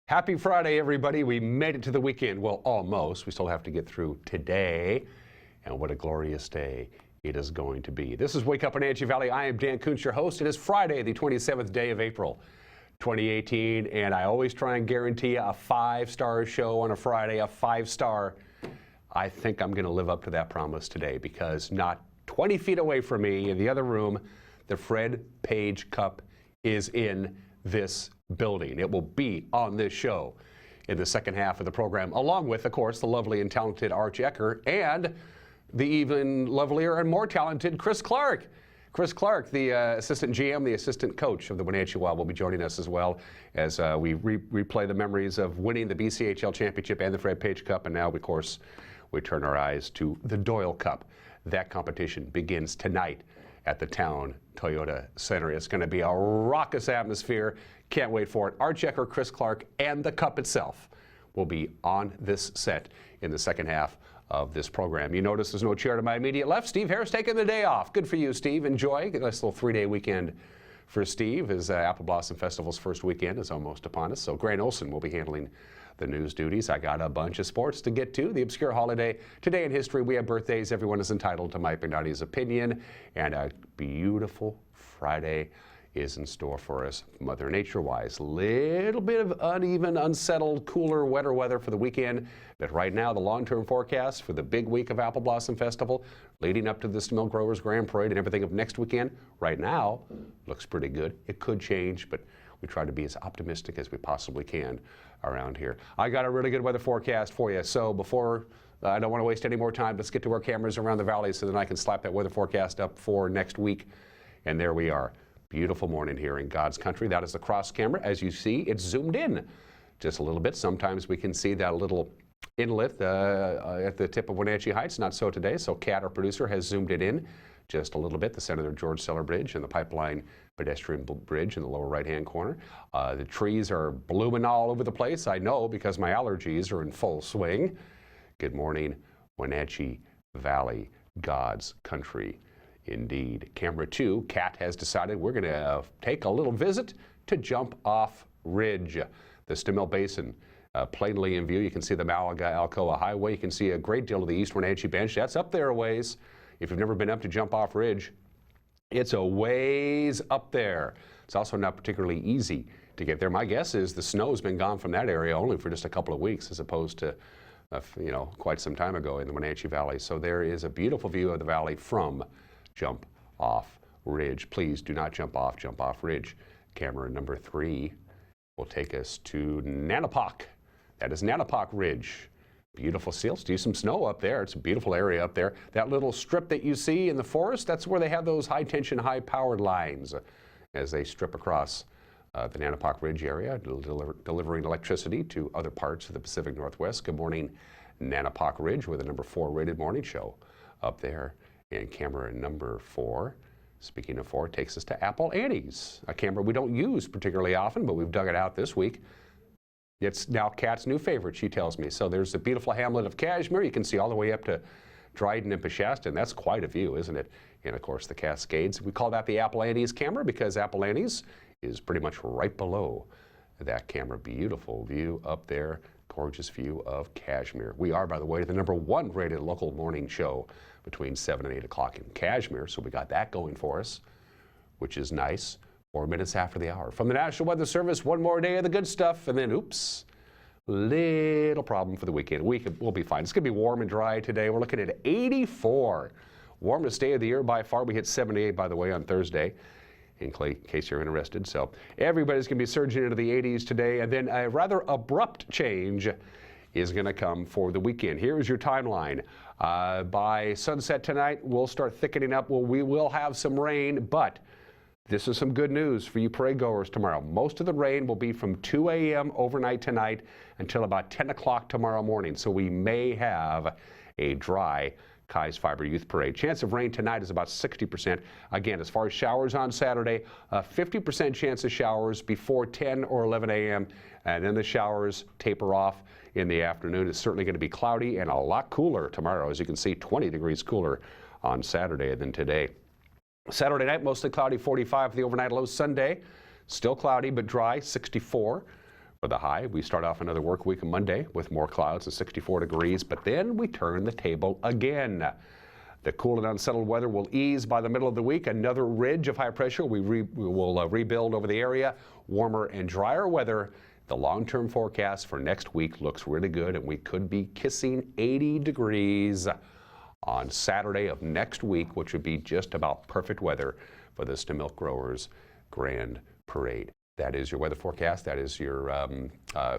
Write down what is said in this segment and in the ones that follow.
Happy Friday, everybody. We made it to the weekend. Well, almost. We still have to get through today. And what a glorious day it is going to be. This is Wake Up Wenatchee Valley. I am Dan Kuntz, your host. It is Friday, the 27th day of April, 2018. And I always try and guarantee you a 5-star show on a Friday, a 5-star. I think I'm going to live up to that promise today because not 20 feet away from me in the other room, the Fred Page Cup is in this building. It will be on this show in the second half of the program, along with, of course, the lovely and talented Arch Ecker and the even lovelier and more talented Chris Clark. Chris Clark, the assistant GM, the assistant coach of the Wenatchee Wild, will be joining us as well as we replay the memories of winning the BCHL Championship and the Fred Page Cup. And now, of course, we turn our eyes to the Doyle Cup. That competition begins tonight at the Town Toyota Center. It's going to be a raucous atmosphere. Can't wait for it. Arch Ecker, Chris Clark, and the Cup itself will be on this set in the second half of this program. You notice there's no chair to my immediate left. Steve Harris taking the day off. Good for you, Steve. Enjoy. A nice little 3-day weekend for Steve. His Apple Blossom Festival's first weekend is almost upon us. So Grant Olson will be handling the news duties. I got a bunch of sports to get to. The obscure holiday. Today in history, we have birthdays. Everyone is entitled to Mike McNally's opinion. And a beautiful Friday is in store for us, Mother Nature-wise. Little bit of uneven, unsettled, cooler, wetter weather for the weekend. But right now, the long-term forecast for the big week of Apple Blossom Festival, leading up to the Milk Growers Grand Parade and everything of next weekend, right now, looks pretty good. It could change, but we try to be as optimistic as we possibly can around here. I got a really good weather forecast for you. So before, I don't want to waste any more time, let's get to our cameras around the valley so then I can slap that weather forecast up for next week. And there we are. Beautiful morning here in God's country. That is the cross camera. As you see, it's zoomed in just a little bit. Sometimes we can see that little inlet at the tip of Wenatchee Heights. Not so today. So Kat, our producer, has zoomed it in just a little bit. The Senator George Seller Bridge and the Pipeline pedestrian bridge in the lower right-hand corner. The trees are blooming all over the place. I know because my allergies are in full swing. Good morning, Wenatchee Valley, God's country. Indeed. Camera 2, Kat has decided we're going to take a little visit to Jump Off Ridge. The Stimmill Basin, plainly in view. You can see the Malaga-Alcoa Highway. You can see a great deal of the East Wenatchee Bench. That's up there a ways. If you've never been up to Jump Off Ridge, it's a ways up there. It's also not particularly easy to get there. My guess is the snow's been gone from that area only for just a couple of weeks as opposed to quite some time ago in the Wenatchee Valley. So there is a beautiful view of the valley from Jump Off Ridge. Please do not jump off Ridge. Camera number 3 will take us to Nanapoc. That is Nanapoc Ridge. Beautiful seals. Do some snow up there. It's a beautiful area up there. That little strip that you see in the forest, that's where they have those high-tension, high-powered lines as they strip across the Nanapoc Ridge area, delivering electricity to other parts of the Pacific Northwest. Good morning, Nanapoc Ridge, with a number 4 rated morning show up there. And camera number 4, speaking of 4, takes us to Apple Annie's, a camera we don't use particularly often, but we've dug it out this week. It's now Kat's new favorite, she tells me. So there's the beautiful hamlet of Cashmere. You can see all the way up to Dryden and Peshastin. That's quite a view, isn't it? And, of course, the Cascades. We call that the Apple Annie's camera because Apple Annie's is pretty much right below that camera. Beautiful view up there. Gorgeous view of Cashmere. We are, by the way, the number 1 rated local morning show between 7 and 8 o'clock in Cashmere. So we got that going for us, which is nice. 4 minutes after the hour. From the National Weather Service, one more day of the good stuff, and then, oops, little problem for the weekend. We'll be fine. It's going to be warm and dry today. We're looking at 84. Warmest day of the year by far. We hit 78, by the way, on Thursday, in case you're interested. So everybody's going to be surging into the 80s today, and then a rather abrupt change is going to come for the weekend. Here is your timeline. By sunset tonight, we'll start thickening up. Well, we will have some rain, but this is some good news for you parade goers tomorrow. Most of the rain will be from 2 a.m. overnight tonight until about 10 o'clock tomorrow morning. So we may have a dry Kai's Fiber Youth Parade. Chance of rain tonight is about 60%. Again, as far as showers on Saturday, 50% chance of showers before 10 or 11 a.m. And then the showers taper off in the afternoon. It's certainly going to be cloudy and a lot cooler tomorrow. As you can see, 20 degrees cooler on Saturday than today. Saturday night, mostly cloudy, 45 for the overnight low. Sunday, still cloudy but dry, 64. For the high, we start off another work week on Monday with more clouds and 64 degrees, but then we turn the table again. The cool and unsettled weather will ease by the middle of the week. Another ridge of high pressure we will rebuild over the area. Warmer and drier weather. The long-term forecast for next week looks really good, and we could be kissing 80 degrees on Saturday of next week, which would be just about perfect weather for the Milk Growers Grand Parade. That is your weather forecast. That is your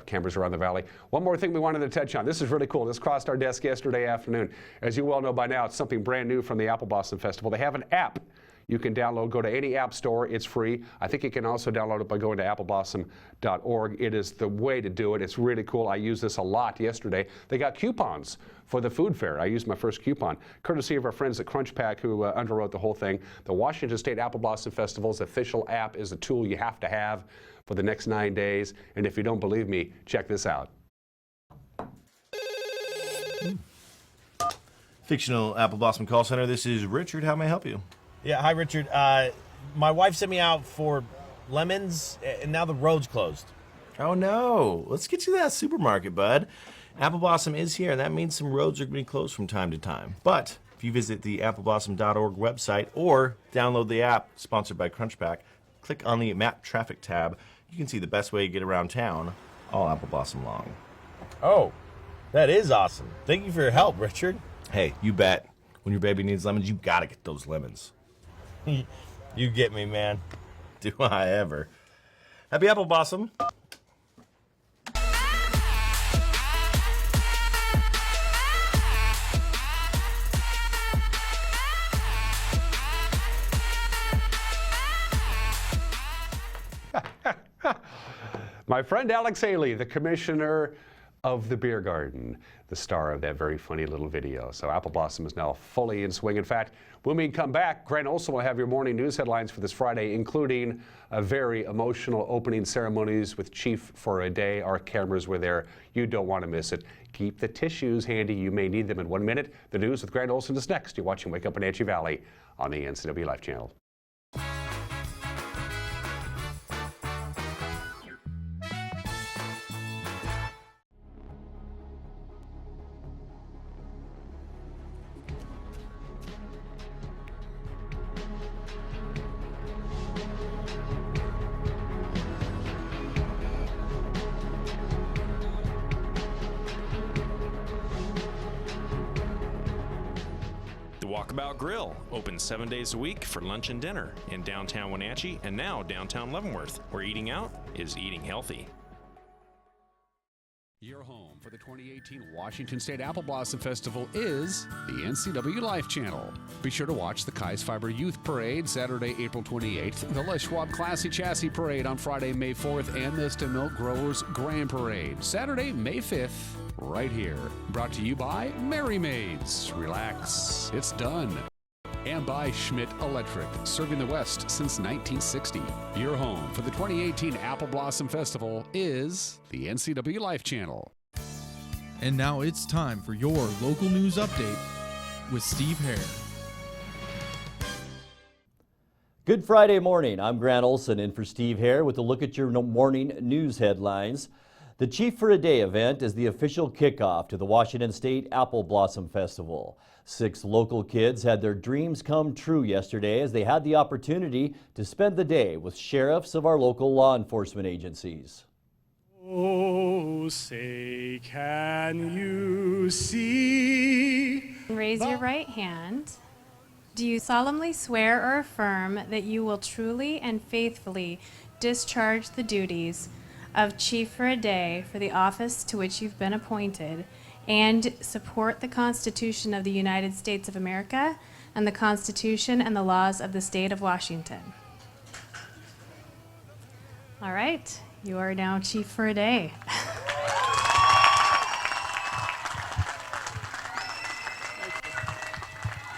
cameras around the valley. One more thing we wanted to touch on. This is really cool. This crossed our desk yesterday afternoon. As you well know by now, it's something brand new from the Apple Blossom Festival. They have an app you can download. Go to any app store. It's free. I think you can also download it by going to appleblossom.org. It is the way to do it. It's really cool. I used this a lot yesterday. They got coupons for the food fair. I used my first coupon, courtesy of our friends at Crunch Pack, who underwrote the whole thing. The Washington State Apple Blossom Festival's official app is a tool you have to have for the next 9 days. And if you don't believe me, check this out. Fictional Apple Blossom Call Center. This is Richard. How may I help you? Yeah, hi, Richard. My wife sent me out for lemons, and now the road's closed. Oh, no. Let's get you to that supermarket, bud. Apple Blossom is here, and that means some roads are going to be closed from time to time. But if you visit the appleblossom.org website or download the app sponsored by Crunchpack, click on the Map Traffic tab. You can see the best way to get around town all Apple Blossom long. Oh, that is awesome. Thank you for your help, Richard. Hey, you bet. When your baby needs lemons, you got to get those lemons. You get me, man. Do I ever. Happy Apple Blossom. My friend Alex Haley, the commissioner of the beer garden, the star of that very funny little video. So Apple Blossom is now fully in swing. In fact, when we come back, Grant Olson will have your morning news headlines for this Friday, including a very emotional opening ceremonies with Chief for a day. Our cameras were there. You don't want to miss it. Keep the tissues handy. You may need them in 1 minute. The news with Grant Olson is next. You're watching Wake Up in Anchi Valley on the NCW Life channel. The Walkabout Grill, open 7 days a week for lunch and dinner in downtown Wenatchee and now downtown Leavenworth, where eating out is eating healthy. Your home for the 2018 Washington State Apple Blossom Festival is the NCW Life channel. Be sure to watch the Kai's Fiber Youth Parade Saturday, April 28th, the Les Schwab Classy Chassis Parade on Friday, May 4th, and the Milk Growers Grand Parade Saturday, May 5th, right here. Brought to you by Merry Maids. Relax, it's done. And by Schmidt Electric, serving the West since 1960. Your home for the 2018 Apple Blossom Festival is the NCW Life channel. And now it's time for your local news update with Steve Hare. Good Friday morning. I'm Grant Olson in for Steve Hare with a look at your morning news headlines. The Chief for a Day event is the official kickoff to the Washington State Apple Blossom Festival. 6 local kids had their dreams come true yesterday as they had the opportunity to spend the day with sheriffs of our local law enforcement agencies. Oh, say can you see? Raise your right hand. Do you solemnly swear or affirm that you will truly and faithfully discharge the duties of Chief for a Day for the office to which you've been appointed, and support the Constitution of the United States of America and the Constitution and the laws of the state of Washington? All right, you are now Chief for a Day.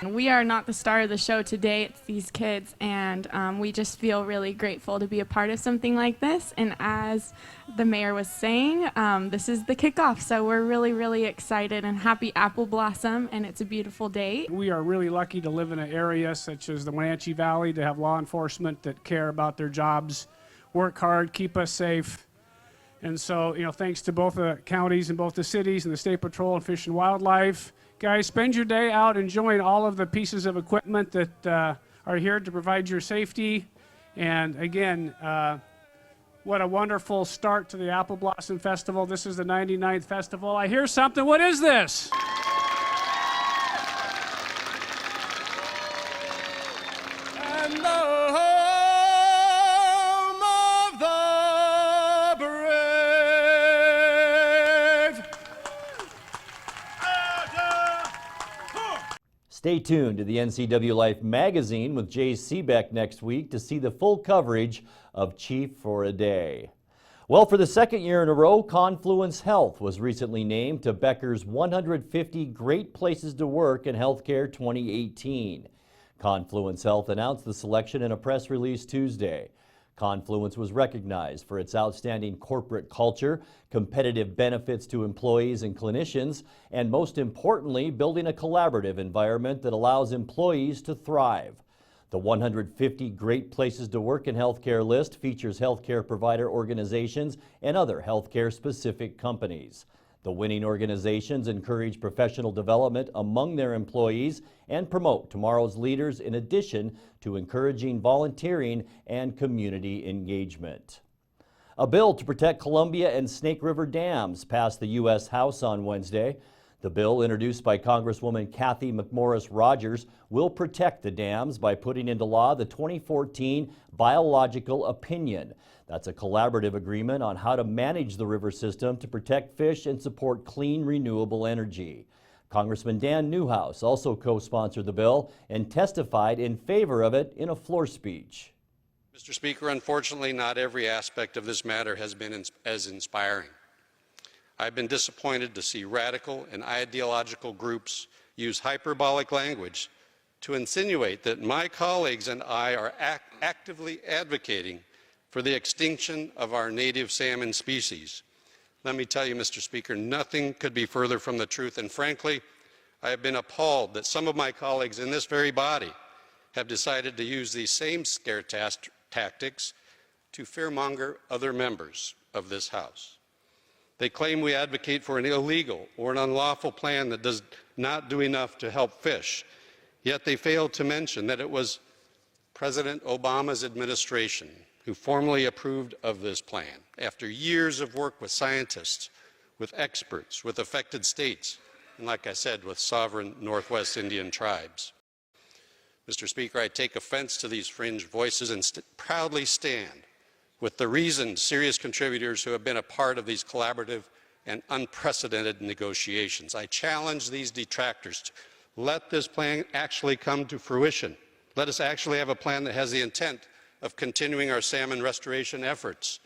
We are not the star of the show today, it's these kids, and we just feel really grateful to be a part of something like this. And as the mayor was saying, this is the kickoff, so we're really, really excited and happy Apple Blossom, and it's a beautiful day. We are really lucky to live in an area such as the Wenatchee Valley, to have law enforcement that care about their jobs, work hard, keep us safe, And so, thanks to both the counties and both the cities and the State Patrol and Fish and Wildlife. Guys, spend your day out enjoying all of the pieces of equipment that are here to provide your safety. And again, what a wonderful start to the Apple Blossom Festival. This is the 99th festival. I hear something. What is this? And the home of the brave. Stay tuned to the NCW Life magazine with Jay Seebeck next week to see the full coverage of Chief for a Day. Well, for the second year in a row, Confluence Health was recently named to Becker's 150 Great Places to Work in Healthcare 2018. Confluence Health announced the selection in a press release Tuesday. Confluence was recognized for its outstanding corporate culture, competitive benefits to employees and clinicians, and most importantly, building a collaborative environment that allows employees to thrive. The 150 Great Places to Work in Healthcare list features healthcare provider organizations and other healthcare-specific companies. The winning organizations encourage professional development among their employees and promote tomorrow's leaders in addition to encouraging volunteering and community engagement. A bill to protect Columbia and Snake River dams passed the U.S. House on Wednesday. The bill, introduced by Congresswoman Kathy McMorris Rogers, will protect the dams by putting into law the 2014 Biological Opinion. That's a collaborative agreement on how to manage the river system to protect fish and support clean, renewable energy. Congressman Dan Newhouse also co-sponsored the bill and testified in favor of it in a floor speech. Mr. Speaker, unfortunately, not every aspect of this matter has been as inspiring. I've been disappointed to see radical and ideological groups use hyperbolic language to insinuate that my colleagues and I are actively advocating for the extinction of our native salmon species. Let me tell you, Mr. Speaker, nothing could be further from the truth, and frankly, I have been appalled that some of my colleagues in this very body have decided to use these same scare tactics to fearmonger other members of this House. They claim we advocate for an illegal or an unlawful plan that does not do enough to help fish, yet they fail to mention that it was President Obama's administration who formally approved of this plan after years of work with scientists, with experts, with affected states, and like I said, with sovereign Northwest Indian tribes. Mr. Speaker, I take offense to these fringe voices and proudly stand with the reasoned, serious contributors who have been a part of these collaborative and unprecedented negotiations. I challenge these detractors to let this plan actually come to fruition. Let us actually have a plan that has the intent of continuing our salmon restoration efforts,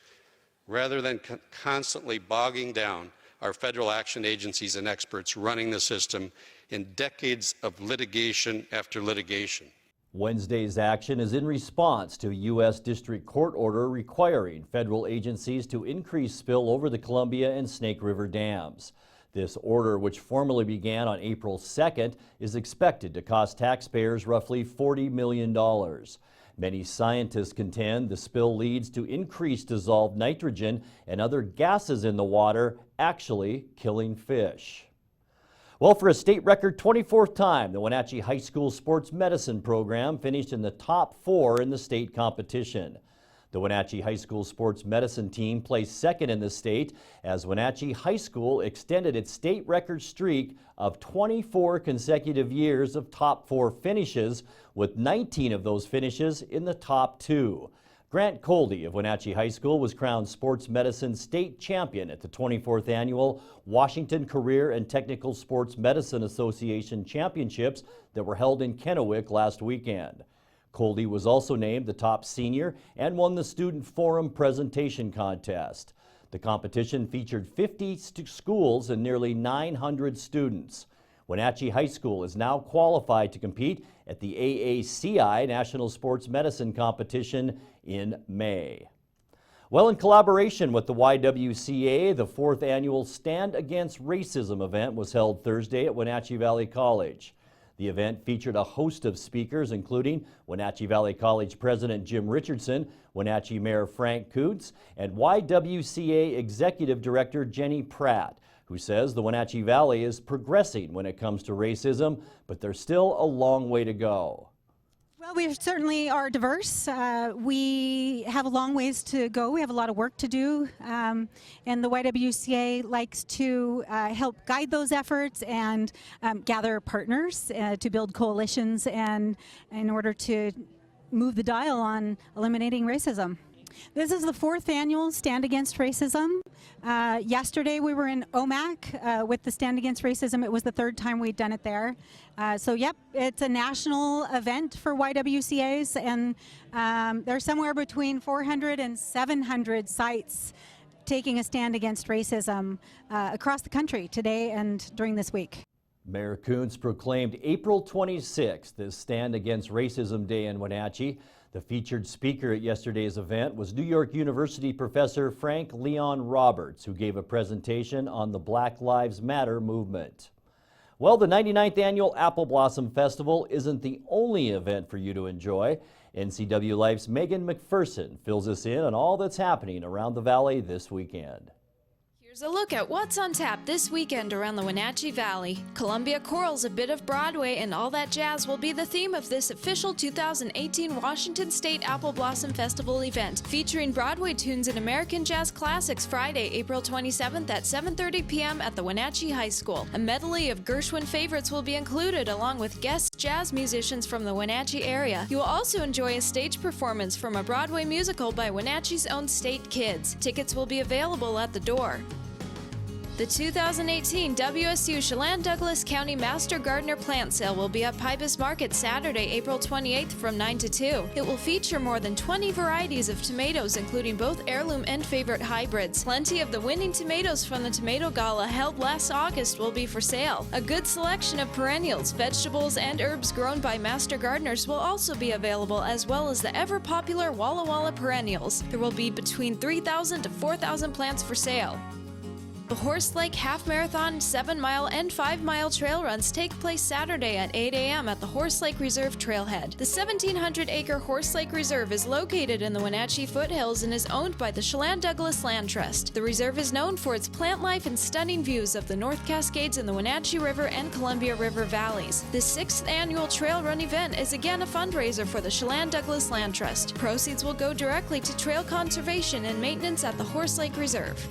rather than constantly bogging down our federal action agencies and experts running the system in decades of litigation after litigation. Wednesday's action is in response to a U.S. District Court order requiring federal agencies to increase spill over the Columbia and Snake River dams. This order, which formally began on April 2nd, is expected to cost taxpayers roughly $40 million. Many scientists contend the spill leads to increased dissolved nitrogen and other gases in the water, actually killing fish. Well, for a state record 24th time, the Wenatchee High School Sports Medicine program finished in the top 4 in the state competition. The Wenatchee High School Sports Medicine team placed second in the state as Wenatchee High School extended its state record streak of 24 consecutive years of top 4 finishes, with 19 of those finishes in the top 2. Grant Coldy of Wenatchee High School was crowned Sports Medicine State Champion at the 24th Annual Washington Career and Technical Sports Medicine Association Championships that were held in Kennewick last weekend. Coldy was also named the top senior and won the Student Forum Presentation Contest. The competition featured 50 schools and nearly 900 students. Wenatchee High School is now qualified to compete at the AACI National Sports Medicine Competition in May. Well, in collaboration with the YWCA, the 4th Annual Stand Against Racism event was held Thursday at Wenatchee Valley College. The event featured a host of speakers, including Wenatchee Valley College President Jim Richardson, Wenatchee Mayor Frank Koontz, and YWCA Executive Director Jenny Pratt, who says the Wenatchee Valley is progressing when it comes to racism, but there's still a long way to go. Well, we certainly are diverse. We have a long ways to go. We have a lot of work to do. And the YWCA likes to help guide those efforts and gather partners to build coalitions and in order to move the dial on eliminating racism. This is the 4th annual Stand Against Racism. Yesterday we were in OMAC with the Stand Against Racism. It was the 3rd time we'd done it there. So yep, it's a national event for YWCAs, and there's somewhere between 400 and 700 sites taking a stand against racism across the country today and during this week. Mayor Koontz proclaimed April 26th as Stand Against Racism Day in Wenatchee. The featured speaker at yesterday's event was New York University professor Frank Leon Roberts, who gave a presentation on the Black Lives Matter movement. Well, the 99th annual Apple Blossom Festival isn't the only event for you to enjoy. NCW Life's Megan McPherson fills us in on all that's happening around the valley this weekend. Here's a look at what's on tap this weekend around the Wenatchee Valley. Columbia Chorals, a bit of Broadway, and all that jazz will be the theme of this official 2018 Washington State Apple Blossom Festival event, featuring Broadway tunes and American jazz classics Friday, April 27th at 7:30 p.m. at the Wenatchee High School. A medley of Gershwin favorites will be included, along with guest jazz musicians from the Wenatchee area. You will also enjoy a stage performance from a Broadway musical by Wenatchee's own State Kids. Tickets will be available at the door. The 2018 WSU Chelan Douglas County Master Gardener Plant Sale will be at Pybus Market Saturday, April 28th from 9 to 2. It will feature more than 20 varieties of tomatoes, including both heirloom and favorite hybrids. Plenty of the winning tomatoes from the Tomato Gala held last August will be for sale. A good selection of perennials, vegetables, and herbs grown by master gardeners will also be available, as well as the ever-popular Walla Walla perennials. There will be between 3,000 to 4,000 plants for sale. The Horse Lake Half Marathon, 7-mile, and 5-mile trail runs take place Saturday at 8 a.m. at the Horse Lake Reserve Trailhead. The 1,700-acre Horse Lake Reserve is located in the Wenatchee foothills and is owned by the Chelan Douglas Land Trust. The reserve is known for its plant life and stunning views of the North Cascades and the Wenatchee River and Columbia River valleys. The 6th annual trail run event is again a fundraiser for the Chelan Douglas Land Trust. Proceeds will go directly to trail conservation and maintenance at the Horse Lake Reserve.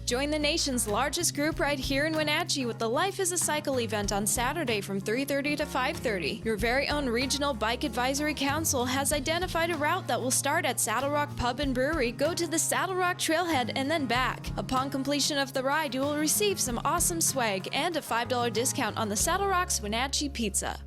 Join the nation's largest group ride here in Wenatchee with the Life is a Cycle event on Saturday from 3:30 to 5:30. Your very own Regional Bike Advisory Council has identified a route that will start at Saddle Rock Pub and Brewery, go to the Saddle Rock Trailhead, and then back. Upon completion of the ride, you will receive some awesome swag and a $5 discount on the Saddle Rock's Wenatchee Pizza.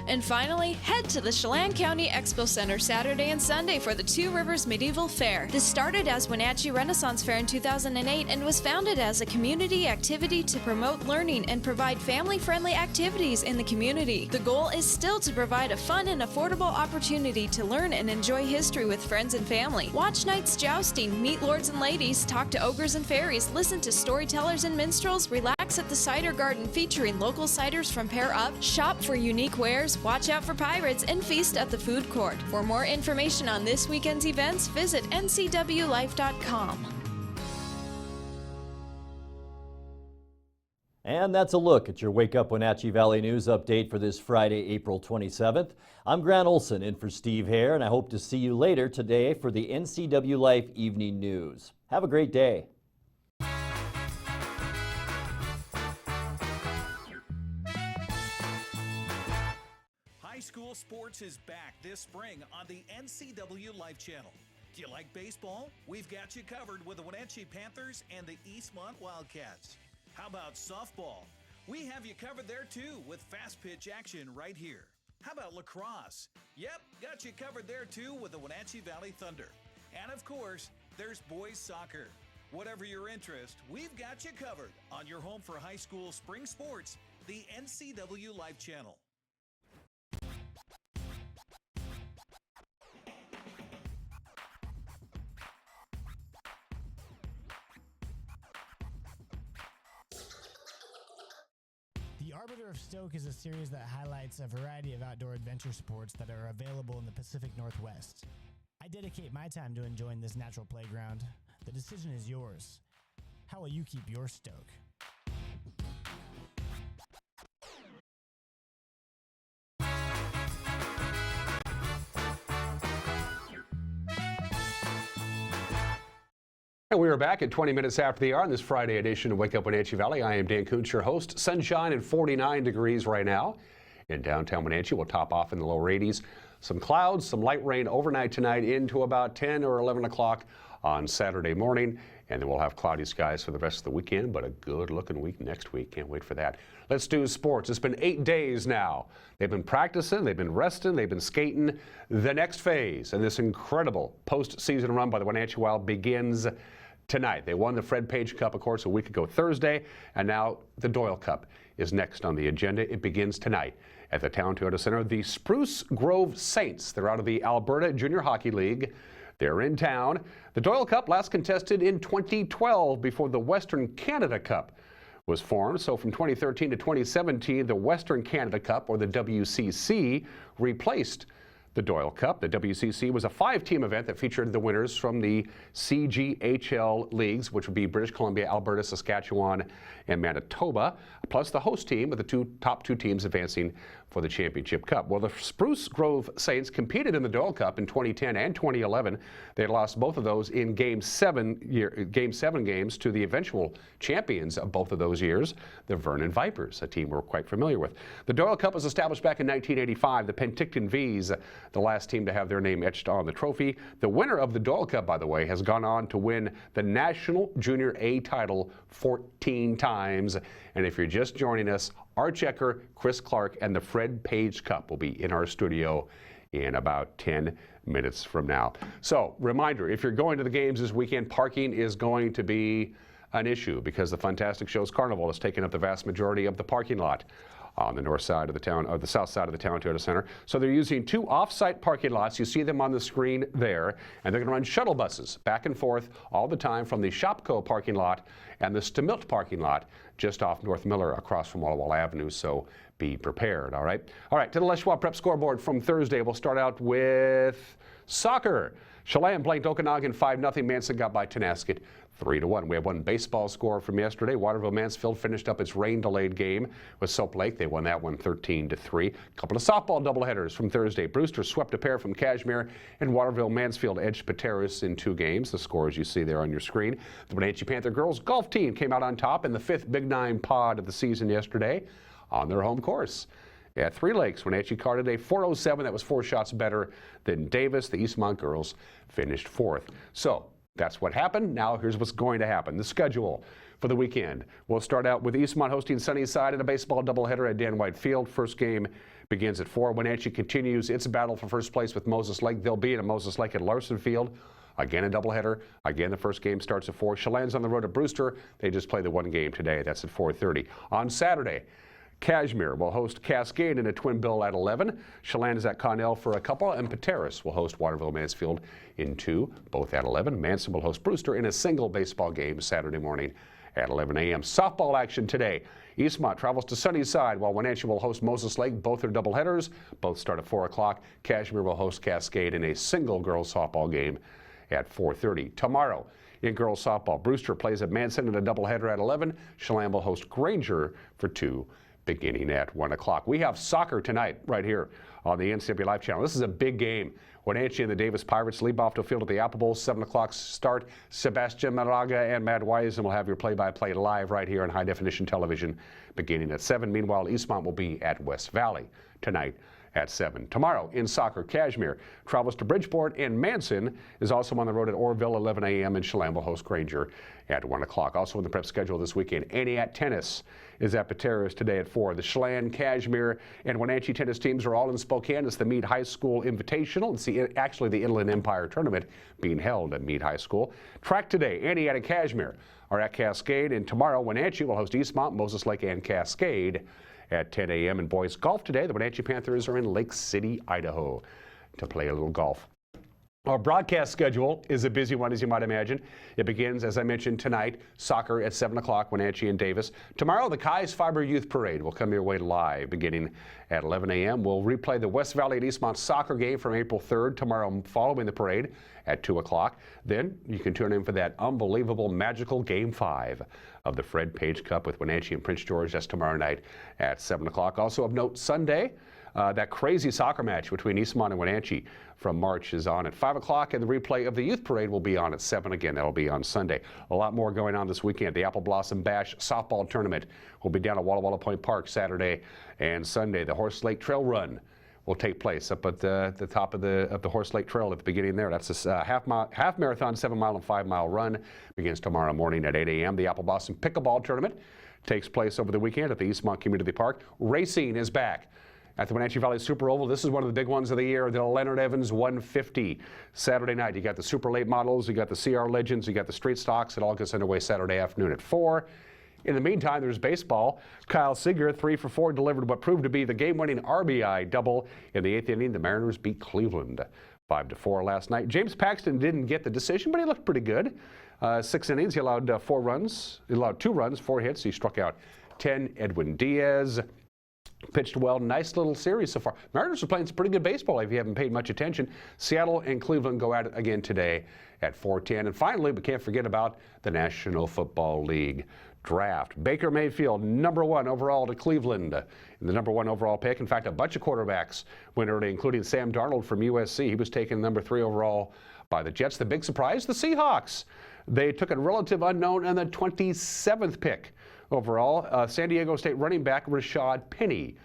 And finally, head to the Chelan County Expo Center Saturday and Sunday for the Two Rivers Medieval Fair. This started as Wenatchee Renaissance Fair in 2008 and was founded as a community activity to promote learning and provide family-friendly activities in the community. The goal is still to provide a fun and affordable opportunity to learn and enjoy history with friends and family. Watch nights jousting, meet lords and ladies, talk to ogres and fairies, listen to storytellers and minstrels, relax at the cider garden featuring local ciders from Pair Up, shop for unique wares, watch out for pirates, and feast at the food court. For more information on this weekend's events, visit ncwlife.com. And that's a look at your Wake Up Wenatchee Valley News update for this Friday, April 27th. I'm Grant Olson in for Steve Hare, and I hope to see you later today for the NCW Life Evening News. Have a great day. High school sports is back this spring on the NCW Life Channel. Do you like baseball? We've got you covered with the Wenatchee Panthers and the Eastmont Wildcats. How about softball? We have you covered there too with fast pitch action right here. How about lacrosse? Yep, got you covered there too with the Wenatchee Valley Thunder. And of course, there's boys soccer. Whatever your interest, we've got you covered on your home for high school spring sports, the NCW Life Channel. The Arbiter of Stoke is a series that highlights a variety of outdoor adventure sports that are available in the Pacific Northwest. I dedicate my time to enjoying this natural playground. The decision is yours. How will you keep your Stoke? And we are back at 20 minutes after the hour on this Friday edition of Wake Up Wenatchee Valley. I am Dan Kuntz, your host. Sunshine and 49 degrees right now in downtown Wenatchee. We'll top off in the lower 80s. Some clouds, some light rain overnight tonight into about 10 or 11 o'clock on Saturday morning. And then we'll have cloudy skies for the rest of the weekend, but a good-looking week next week. Can't wait for that. Let's do sports. It's been 8 days now. They've been practicing, they've been resting, they've been skating. The next phase in this incredible postseason run by the Wenatchee Wild begins tonight. They won the Fred Page Cup, of course, a week ago Thursday, and now the Doyle Cup is next on the agenda. It begins tonight at the Town Toyota Center. The Spruce Grove Saints, they're out of the Alberta Junior Hockey League. They're in town. The Doyle Cup last contested in 2012 before the Western Canada Cup was formed. So from 2013 to 2017, the Western Canada Cup, or the WCC, replaced the Doyle Cup. The WCC was a 5-team event that featured the winners from the CGHL leagues, which would be British Columbia, Alberta, Saskatchewan, and Manitoba, plus the host team with the top two teams advancing for the Championship Cup. Well, the Spruce Grove Saints competed in the Doyle Cup in 2010 and 2011. They lost both of those in Game 7 games to the eventual champions of both of those years, the Vernon Vipers, a team we're quite familiar with. The Doyle Cup was established back in 1985. The Penticton V's, the last team to have their name etched on the trophy. The winner of the Doyle Cup, by the way, has gone on to win the National Junior A title 14 times. And if you're just joining us, Art Checker, Chris Clark, and the Fred Page Cup will be in our studio in about 10 minutes from now. So, reminder, if you're going to the games this weekend, parking is going to be an issue because the Fantastic Shows Carnival has taken up the vast majority of the parking lot on the north side of the town, or the south side of the Town Toyota Center. So they're using 2 off-site parking lots. You see them on the screen there, and they're going to run shuttle buses back and forth all the time from the Shopco parking lot and the Stamilt parking lot just off North Miller across from Walla Walla Avenue. So be prepared, all right? All right, to the Les Schwab Prep scoreboard from Thursday. We'll start out with soccer. Chelan blanked Okanagan 5-0. Manson got by Tenasket 3-1. We have one baseball score from yesterday. Waterville-Mansfield finished up its rain-delayed game with Soap Lake. They won that one 13-3. A couple of softball doubleheaders from Thursday. Brewster swept a pair from Cashmere, and Waterville-Mansfield edged Pateros in 2 games. The scores you see there on your screen. The Wenatchee Panther girls golf team came out on top in the 5th Big 9 pod of the season yesterday on their home course. At 3 Lakes, Wenatchee carded a 407. That was 4 shots better than Davis. The Eastmont girls finished 4th. So that's what happened. Now here's what's going to happen. The schedule for the weekend. We'll start out with Eastmont hosting Sunnyside in a baseball doubleheader at Dan White Field. First game begins at 4. Wenatchee continues its battle for first place with Moses Lake. They'll be at Moses Lake at Larson Field. Again, a doubleheader. Again, the first game starts at 4. Chelan's on the road at Brewster. They just play the one game today. That's at 4:30. On Saturday, Cashmere will host Cascade in a twin bill at 11. Chelan is at Connell for a couple, and Pateros will host Waterville-Mansfield in 2, both at 11. Manson will host Brewster in a single baseball game Saturday morning at 11 a.m. Softball action today. Eastmont travels to Sunnyside while Wenatchee will host Moses Lake. Both are doubleheaders. Both start at 4 o'clock. Cashmere will host Cascade in a single girls softball game at 4:30. Tomorrow, in girls softball, Brewster plays at Manson in a doubleheader at 11. Chelan will host Granger for 2. Beginning at 1 o'clock. We have soccer tonight right here on the NCW Live channel. This is a big game. Wenatchee and the Davis Pirates leave off to field at the Apple Bowl, 7 o'clock start. Sebastian Maraga and Matt Wisen will have your play-by-play live right here on high-definition television beginning at 7. Meanwhile, Eastmont will be at West Valley tonight at 7. Tomorrow in soccer, Cashmere travels to Bridgeport, and Manson is also on the road at Orville, 11 a.m., and Chelan will host Granger at 1 o'clock. Also in the prep schedule this weekend, Aniat Tennis is at Pateros today at 4. The Chelan, Cashmere, and Wenatchee tennis teams are all in Spokane. It's the Meade High School Invitational. It's actually the Inland Empire Tournament being held at Meade High School. Track today, Aniat and Cashmere are at Cascade, and tomorrow Wenatchee will host Eastmont, Moses Lake, and Cascade at 10 a.m. And boys golf today, the Wenatchee Panthers are in Lake City, Idaho to play a little golf. Our broadcast schedule is a busy one, as you might imagine. It begins, as I mentioned, tonight, soccer at 7 o'clock, Wenatchee and Davis. Tomorrow, the Kai's Fiber Youth Parade will come your way live beginning at 11 a.m. We'll replay the West Valley and Eastmont soccer game from April 3rd, tomorrow following the parade at 2 o'clock. Then you can tune in for that unbelievable, magical Game 5 of the Fred Page Cup with Wenatchee and Prince George. That's tomorrow night at 7 o'clock. Also of note, Sunday, that crazy soccer match between Eastmont and Wenatchee from March is on at 5 o'clock, and the replay of the Youth Parade will be on at 7 again. That'll be on Sunday. A lot more going on this weekend. The Apple Blossom Bash softball tournament will be down at Walla Walla Point Park Saturday and Sunday. The Horse Lake Trail Run will take place up at the top of the Horse Lake Trail at the beginning there. That's a half marathon, 7-mile and 5-mile run. Begins tomorrow morning at 8 a.m. The Apple Blossom Pickleball Tournament takes place over the weekend at the Eastmont Community Park. Racing is back at the Wenatchee Valley Super Oval. This is one of the big ones of the year, the Leonard Evans 150. Saturday night, you got the super late models, you got the CR Legends, you got the street stocks. It all gets underway Saturday afternoon at 4. In the meantime, there's baseball. Kyle Seager, 3 for 4, delivered what proved to be the game-winning RBI double in the 8th inning. The Mariners beat Cleveland 5-4 last night. James Paxton didn't get the decision, but he looked pretty good. 6 innings, he allowed 4 runs. He allowed 2 runs, 4 hits. He struck out 10. Edwin Diaz pitched well. Nice little series so far. Mariners are playing some pretty good baseball if you haven't paid much attention. Seattle and Cleveland go at it again today at 4:10. And finally, we can't forget about the National Football League draft. Baker Mayfield, #1 overall to Cleveland, the #1 overall pick. In fact, a bunch of quarterbacks went early, including Sam Darnold from USC. He was taken #3 overall by the Jets. The big surprise, the Seahawks. They took a relative unknown and the 27th pick overall. San Diego State running back Rashad Penny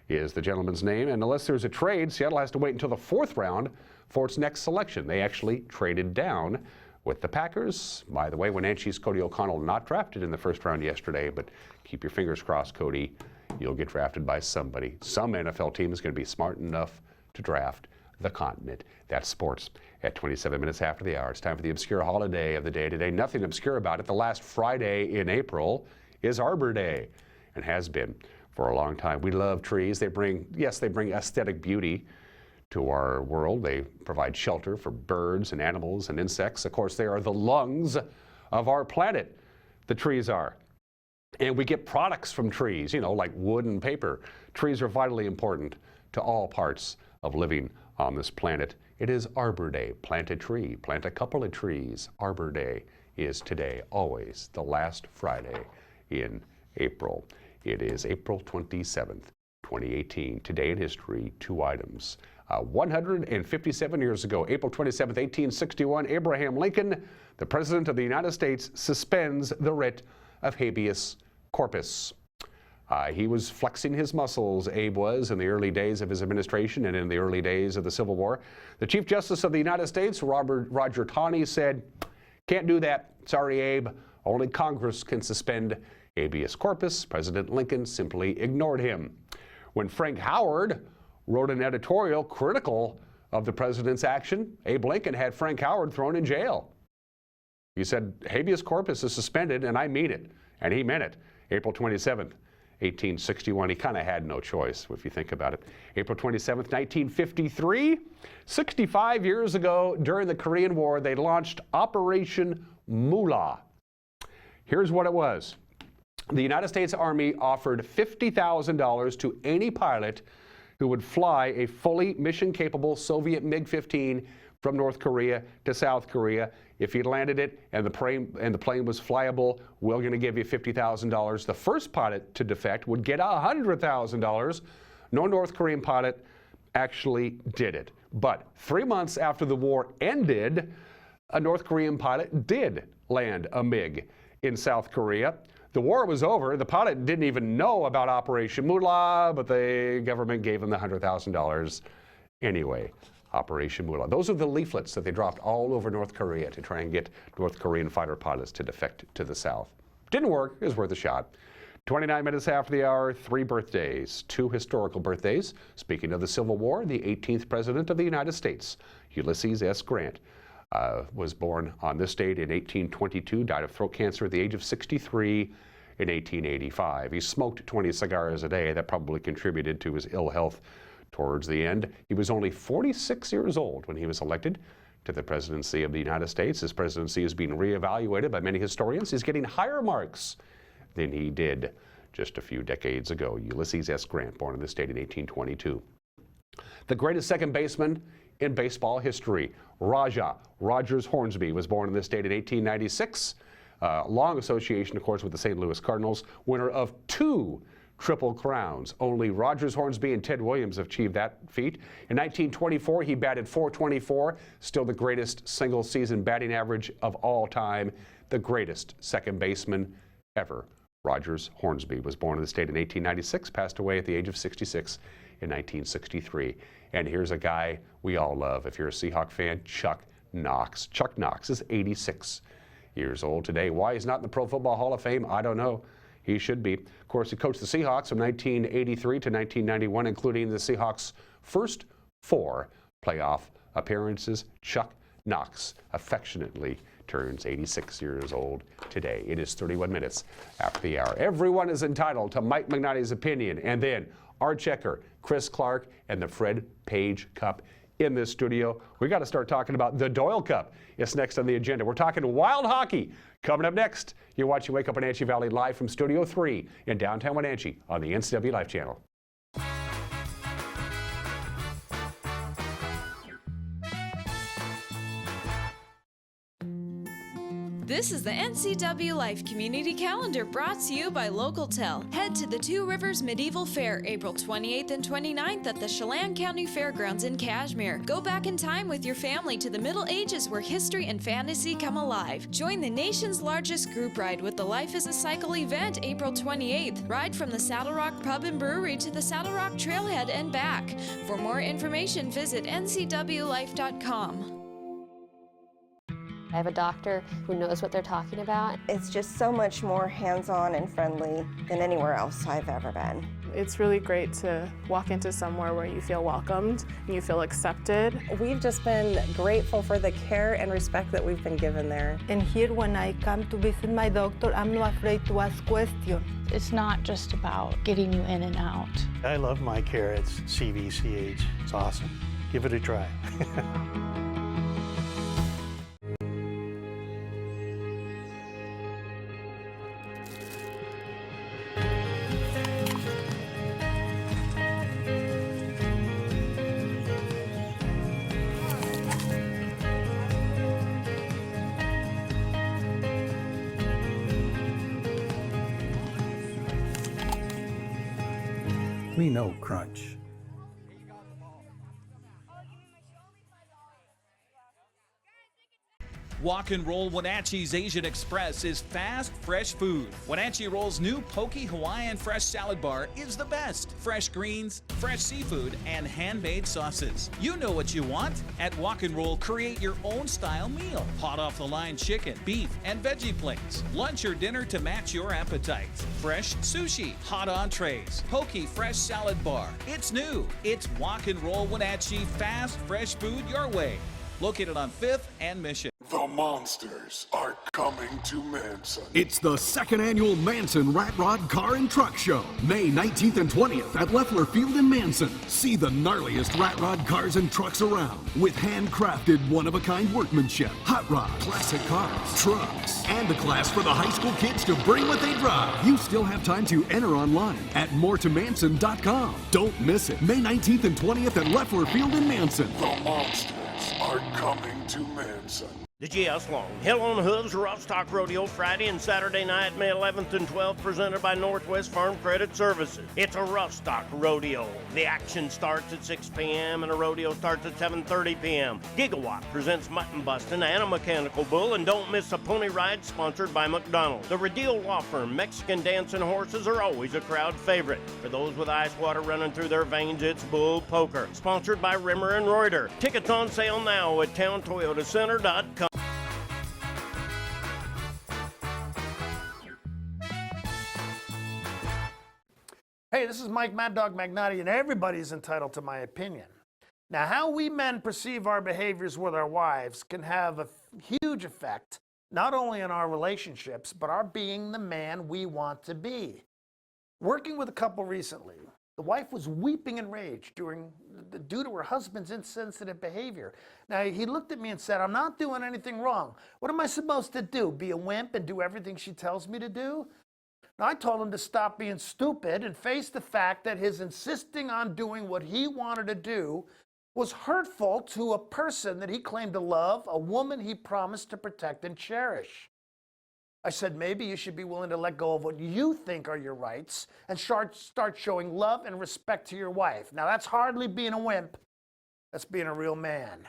is the gentleman's name. And unless there's a trade, Seattle has to wait until the 4th round for its next selection. They actually traded down with the Packers. By the way, Wenatchee's Cody O'Connell not drafted in the 1st round yesterday, but keep your fingers crossed, Cody. You'll get drafted by somebody. Some NFL team is going to be smart enough to draft the continent. That's sports at 27 minutes after the hour. It's time for the obscure holiday of the day today. Nothing obscure about it. The last Friday in April is Arbor Day and has been for a long time. We love trees. They bring aesthetic beauty to our world. They provide shelter for birds and animals and insects. Of course, they are the lungs of our planet, the trees are. And we get products from trees, like wood and paper. Trees are vitally important to all parts of living on this planet. It is Arbor Day. Plant a tree, plant a couple of trees. Arbor Day is today, always the last Friday in April. It is April 27th, 2018. Today in history, 2 items. 157 years ago, April 27th, 1861, Abraham Lincoln, the President of the United States, suspends the writ of habeas corpus. He was flexing his muscles, Abe was, in the early days of his administration and in the early days of the Civil War. The Chief Justice of the United States, Roger Taney, said, "Can't do that. Sorry, Abe. Only Congress can suspend habeas corpus." President Lincoln simply ignored him. When Frank Howard wrote an editorial critical of the president's action, Abe Lincoln had Frank Howard thrown in jail. He said, habeas corpus is suspended, and I mean it. And he meant it. April 27th, 1861. He kind of had no choice, if you think about it. April 27th, 1953, 65 years ago, during the Korean War, they launched Operation Moolah. Here's what it was. The United States Army offered $50,000 to any pilot who would fly a fully mission-capable Soviet MiG-15 from North Korea to South Korea. If he landed it and the plane was flyable, we're going to give you $50,000. The first pilot to defect would get $100,000. No North Korean pilot actually did it. But 3 months after the war ended, a North Korean pilot did land a MiG in South Korea. The war was over. The pilot didn't even know about Operation Moolah, but the government gave him the $100,000 anyway. Operation Moolah. Those are the leaflets that they dropped all over North Korea to try and get North Korean fighter pilots to defect to the south. Didn't work. It was worth a shot. 29 minutes after the hour, 3 birthdays, 2 historical birthdays. Speaking of the Civil War, the 18th President of the United States, Ulysses S. Grant, was born on this date in 1822, died of throat cancer at the age of 63 in 1885. He smoked 20 cigars a day. That probably contributed to his ill health towards the end. He was only 46 years old when he was elected to the presidency of the United States. His presidency is being reevaluated by many historians. He's getting higher marks than he did just a few decades ago. Ulysses S. Grant, born in this state in 1822. The greatest second baseman in baseball history, Rogers Hornsby, was born in this state in 1896. Long association, of course, with the St. Louis Cardinals, winner of 2 Triple Crowns. Only Rogers Hornsby and Ted Williams have achieved that feat. In 1924, he batted .424, still the greatest single-season batting average of all time, the greatest second baseman ever. Rogers Hornsby was born in the state in 1896, passed away at the age of 66 in 1963. And here's a guy we all love. If you're a Seahawk fan, Chuck Knox. Chuck Knox is 86 years old today. Why he's not in the Pro Football Hall of Fame, I don't know. He should be. Of course, he coached the Seahawks from 1983 to 1991, including the Seahawks' first 4 playoff appearances. Chuck Knox affectionately turns 86 years old today. It is 31 minutes after the hour. Everyone is entitled to Mike Magnotti's opinion, and then Art Checker, Chris Clark, and the Fred Page Cup in this studio. We got to start talking about the Doyle Cup. It's next on the agenda. We're talking wild hockey. Coming up next, you're watching Wake Up Wenatchee Valley live from Studio 3 in downtown Wenatchee on the NCW Life Channel. This is the NCW Life Community Calendar brought to you by LocalTel. Head to the Two Rivers Medieval Fair April 28th and 29th at the Chelan County Fairgrounds in Cashmere. Go back in time with your family to the Middle Ages where history and fantasy come alive. Join the nation's largest group ride with the Life is a Cycle event April 28th. Ride from the Saddle Rock Pub and Brewery to the Saddle Rock Trailhead and back. For more information, visit ncwlife.com. I have a doctor who knows what they're talking about. It's just so much more hands-on and friendly than anywhere else I've ever been. It's really great to walk into somewhere where you feel welcomed and you feel accepted. We've just been grateful for the care and respect that we've been given there. And here when I come to visit my doctor, I'm not afraid to ask questions. It's not just about getting you in and out. I love my care at CVCH. It's awesome. Give it a try. We know crunch. Walk and Roll Wenatchee's Asian Express is fast, fresh food. Wenatchee Roll's new Poke Hawaiian Fresh Salad Bar is the best. Fresh greens, fresh seafood, and handmade sauces. You know what you want. At Walk and Roll, create your own style meal. Hot off the line chicken, beef, and veggie plates. Lunch or dinner to match your appetite. Fresh sushi, hot entrees, Poke Fresh Salad Bar. It's new. It's Walk and Roll Wenatchee, fast, fresh food your way. Located on 5th and Mission. The monsters are coming to Manson. It's the second annual Manson Rat Rod Car and Truck Show, May 19th and 20th at Leffler Field in Manson. See the gnarliest rat rod cars and trucks around with handcrafted, one-of-a-kind workmanship, hot rod, classic cars, trucks, and a class for the high school kids to bring what they drive. You still have time to enter online at moretomanson.com. Don't miss it. May 19th and 20th at Leffler Field in Manson. The monsters are coming to Manson. The GS Long Hell on Hooves Rough Stock Rodeo Friday and Saturday night, May 11th and 12th, presented by Northwest Farm Credit Services. It's a rough stock rodeo. The action starts at 6 p.m. and the rodeo starts at 7:30 p.m. Gigawatt presents Mutton Bustin' and a Mechanical Bull, and don't miss a pony ride sponsored by McDonald's. The Redeal Law Firm Mexican Dancing Horses are always a crowd favorite. For those with ice water running through their veins, it's Bull Poker, sponsored by Rimmer and Reuter. Tickets on sale now at towntoyotacenter.com. Hey, this is Mike Mad Dog Magnotti, and everybody's entitled to my opinion. Now, how we men perceive our behaviors with our wives can have a huge effect, not only on our relationships, but our being the man we want to be. Working with a couple recently, The wife was weeping in rage due to her husband's insensitive behavior. Now, he looked at me and said, I'm not doing anything wrong. What am I supposed to do? Be a wimp and do everything she tells me to do? Now, I told him to stop being stupid and face the fact that his insisting on doing what he wanted to do was hurtful to a person that he claimed to love, a woman he promised to protect and cherish. I said, maybe you should be willing to let go of what you think are your rights and start showing love and respect to your wife. Now, that's hardly being a wimp. That's being a real man.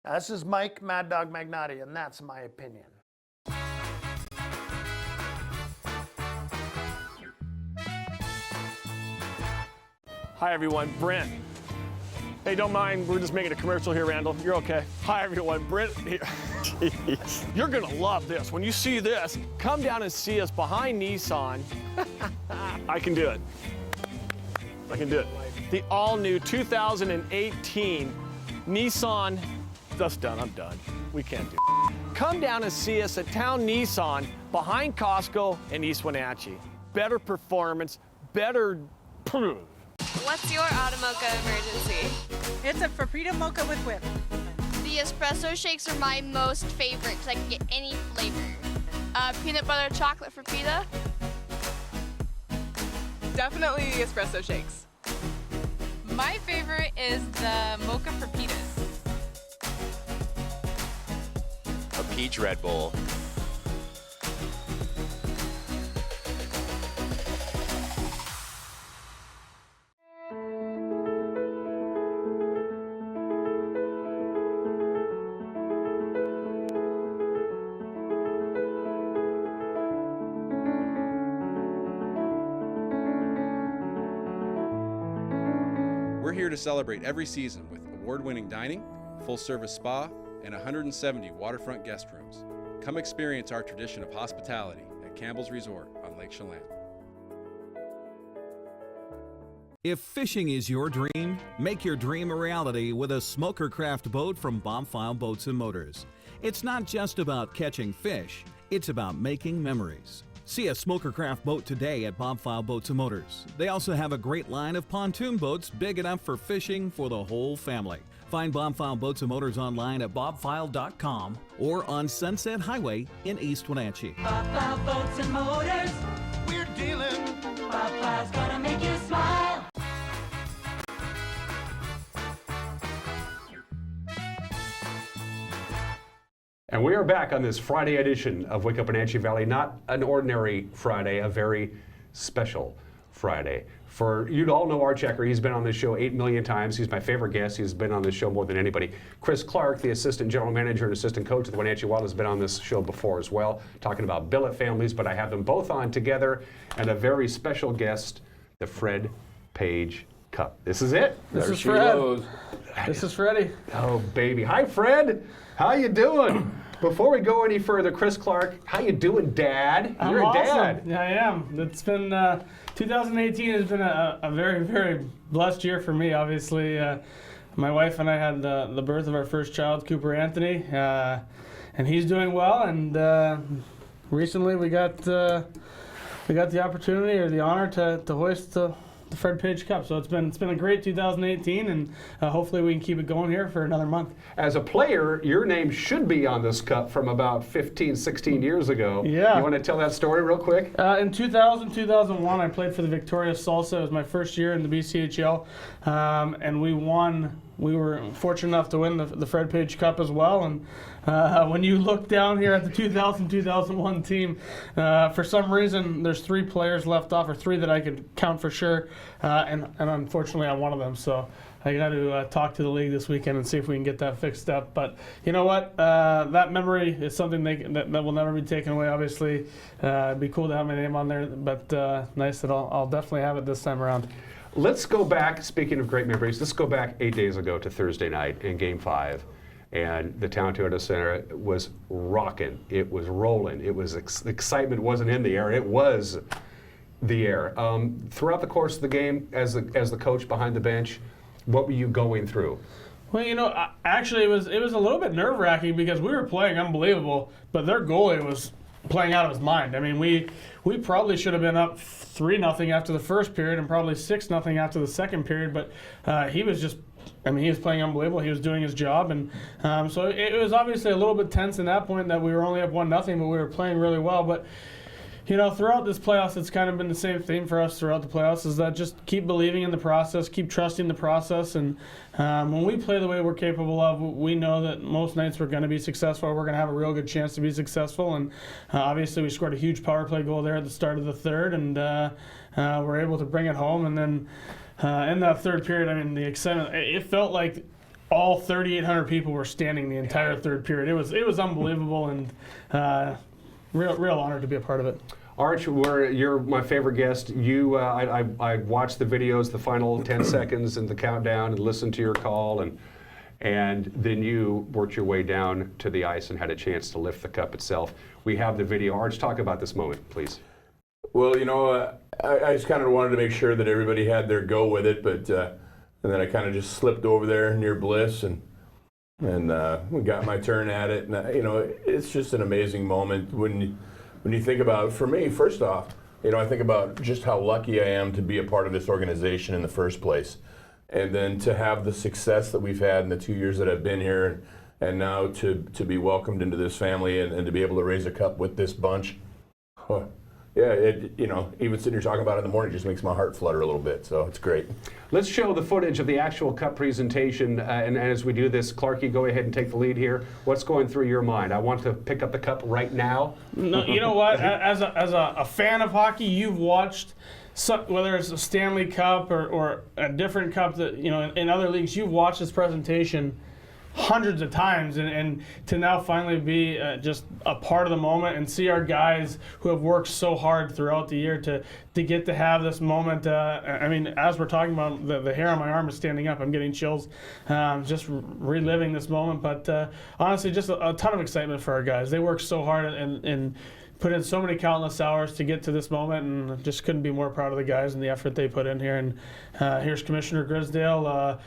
Now, this is Mike Mad Dog Magnotti, and that's my opinion. Hi, everyone. Brent. Hey, don't mind, we're just making a commercial here, Randall. You're okay. Hi, everyone. Brent here. You're gonna love this. When you see this, come down and see us behind Nissan. I can do it. I can do it. The all-new 2018 Nissan. That's done. I'm done. We can't do it. Come down and see us at Town Nissan behind Costco in East Wenatchee. Better performance, better. What's your auto mocha emergency? It's a Frappuccino mocha with whip. The espresso shakes are my most favorite because I can get any flavor. Peanut butter chocolate Frappuccino. Definitely the espresso shakes. My favorite is the mocha Frappitas. A peach Red Bull. We're here to celebrate every season with award-winning dining, full-service spa, and 170 waterfront guest rooms. Come experience our tradition of hospitality at Campbell's Resort on Lake Chelan. If fishing is your dream, make your dream a reality with a smokercraft boat from Bombfile Boats and Motors. It's not just about catching fish, it's about making memories. See a smokercraft boat today at Bombfile Boats and Motors. They also have a great line of pontoon boats big enough for fishing for the whole family. Find Bombfile Boats and Motors online at bobfile.com or on Sunset Highway in East Wenatchee. Bombfile Boats and Motors, we're dealing. Bobfile's gonna make you smile. And we are back on this Friday edition of Wake Up Wenatchee Valley. Not an ordinary Friday, a very special Friday. For you to all know our checker, he's been on this show 8 million times. He's my favorite guest. He's been on this show more than anybody. Chris Clark, the assistant general manager and assistant coach of the Wenatchee Wild, has been on this show before as well, talking about billet families, but I have them both on together, and a very special guest, the Fred Page Cup. This is it. This is Fred. This is Freddie. Oh, baby. Hi, Fred. How you doing? Before we go any further, Chris Clark, how you doing, Dad? I'm You're a awesome. dad. Yeah, I am. It's been 2018 has been a very, very blessed year for me. Obviously, my wife and I had the birth of our first child, Cooper Anthony, and he's doing well. And recently, we got the opportunity or the honor to hoist the Fred Page Cup. So it's been a great 2018, and hopefully we can keep it going here for another month. As a player, your name should be on this cup from about 15, 16 years ago. Yeah. You want to tell that story real quick? In 2001, I played for the Victoria Salsa. It was my first year in the BCHL, and we won. We were fortunate enough to win the Fred Page Cup as well. And when you look down here at the 2000-2001 team, for some reason there's 3 players left off, or 3 that I could count for sure, and unfortunately I'm one of them. So I got to talk to the league this weekend and see if we can get that fixed up. But you know what? That memory is something that will never be taken away. Obviously, it'd be cool to have my name on there, but nice that I'll definitely have it this time around. Let's go back, speaking of great memories, let's go back 8 days ago to Thursday night in Game 5. And the Town Toyota Center was rocking. It was rolling. It was excitement wasn't in the air. It was the air. Throughout the course of the game, as the coach behind the bench, what were you going through? Well, you know, actually it was a little bit nerve-wracking because we were playing unbelievable, but their goalie was playing out of his mind. I mean, we probably should have been up 3-0 after the first period and probably 6-0 after the second period, but he was just, I mean, he was playing unbelievable. He was doing his job, and so it was obviously a little bit tense in that point that we were only up 1-0, but we were playing really well. But you know, throughout this playoffs, it's kind of been the same theme for us throughout the playoffs, is that just keep believing in the process, keep trusting the process, and when we play the way we're capable of, we know that most nights we're going to be successful. We're going to have a real good chance to be successful, and obviously we scored a huge power play goal there at the start of the third, and we're able to bring it home. And then in that third period, I mean, the excitement, it felt like all 3,800 people were standing the entire third period. It was unbelievable, and real honor to be a part of it. Arch, you're my favorite guest. I watched the videos, the final 10 seconds and the countdown, and listened to your call, and then you worked your way down to the ice and had a chance to lift the cup itself. We have the video. Arch, talk about this moment, please. Well, you know, I just kind of wanted to make sure that everybody had their go with it, but and then I kind of just slipped over there near Bliss, and we got my turn at it, and you know, it's just an amazing moment when you think about, for me, first off, you know, I think about just how lucky I am to be a part of this organization in the first place, and then to have the success that we've had in the 2 years that I've been here, and now to be welcomed into this family and to be able to raise a cup with this bunch. Oh, yeah, you know, even sitting here talking about it in the morning just makes my heart flutter a little bit, so it's great. Let's show the footage of the actual cup presentation, and as we do this, Clarkie, go ahead and take the lead here. What's going through your mind? I want to pick up the cup right now. No, you know what? As a fan of hockey, you've watched, whether it's a Stanley Cup or a different cup that, you know, in other leagues, you've watched this presentation hundreds of times, and to now finally be just a part of the moment and see our guys who have worked so hard throughout the year to get to have this moment. I mean, as we're talking about, the hair on my arm is standing up. I'm getting chills just reliving this moment. But honestly, just a ton of excitement for our guys. They worked so hard and put in so many countless hours to get to this moment, and just couldn't be more proud of the guys and the effort they put in here. And here's Commissioner Grisdale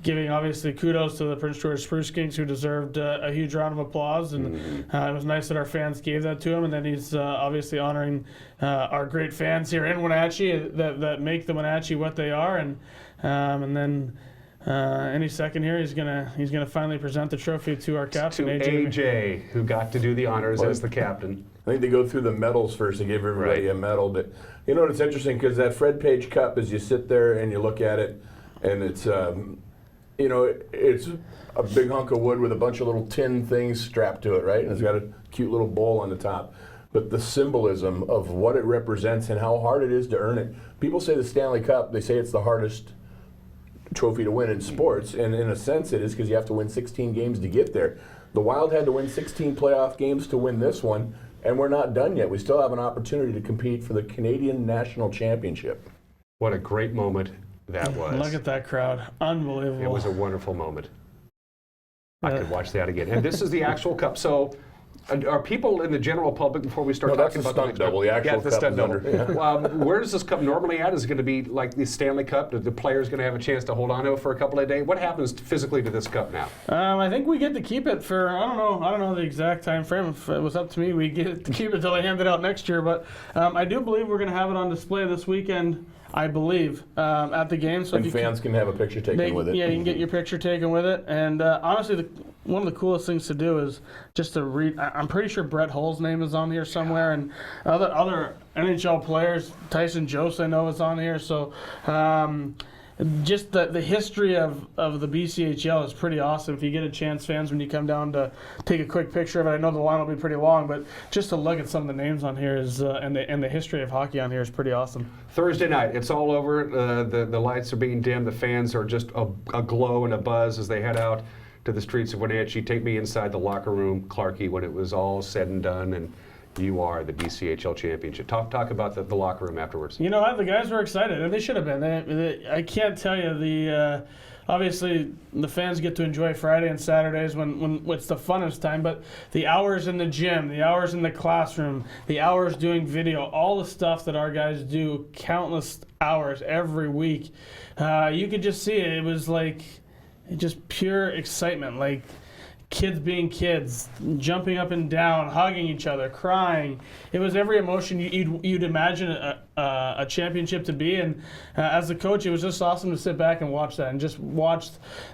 giving obviously kudos to the Prince George Spruce Kings, who deserved a huge round of applause, and it was nice that our fans gave that to him. And then he's obviously honoring our great fans here in Wenatchee that make the Wenatchee what they are, and then any second here he's gonna finally present the trophy to our captain, to AJ, who got to do the honors as the captain. I think they go through the medals first. They give everybody a medal, but you know what's interesting, because that Fred Page Cup, as you sit there and you look at it, and it's you know, it's a big hunk of wood with a bunch of little tin things strapped to it, right? And it's got a cute little bowl on the top. But the symbolism of what it represents and how hard it is to earn it. People say the Stanley Cup, they say it's the hardest trophy to win in sports, and in a sense it is, because you have to win 16 games to get there. The Wild had to win 16 playoff games to win this one, and we're not done yet. We still have an opportunity to compete for the Canadian National Championship. What a great moment that was. Look at that crowd. Unbelievable. It was a wonderful moment. I could watch that again. And this is the actual cup. So are people in the general public, before we start talking about the stunt double, the actual cup stunt double. Yeah. Where does this cup normally at? Is it going to be like the Stanley Cup? Are the players going to have a chance to hold on to it for a couple of days? What happens physically to this cup now? I think we get to keep it for, I don't know the exact time frame. If it was up to me, we get to keep it until they hand it out next year. But I do believe we're going to have it on display this weekend, I believe, at the game. So and fans can have a picture taken with it. Yeah, you can get your picture taken with it. And honestly, one of the coolest things to do is just to read. I'm pretty sure Brett Hull's name is on here somewhere, and other NHL players. Tyson Jost, I know, is on here. So just the history of the BCHL is pretty awesome. If you get a chance, fans, when you come down to take a quick picture of it, I know the line will be pretty long, but just to look at some of the names on here is and the history of hockey on here is pretty awesome. Thursday night, it's all over. The lights are being dimmed. The fans are just aglow and a buzz as they head out to the streets of Wenatchee. Take me inside the locker room, Clarkie, when it was all said and done, and you are the BCHL championship. Talk about the locker room afterwards. You know what? The guys were excited, and they should have been. I can't tell you, obviously the fans get to enjoy Friday and Saturdays when it's the funnest time, but the hours in the gym, the hours in the classroom, the hours doing video, all the stuff that our guys do, countless hours every week, you could just see it. It was like just pure excitement. Like, kids being kids, jumping up and down, hugging each other, crying. It was every emotion you'd imagine a championship to be. And as a coach, it was just awesome to sit back and watch that, and just watch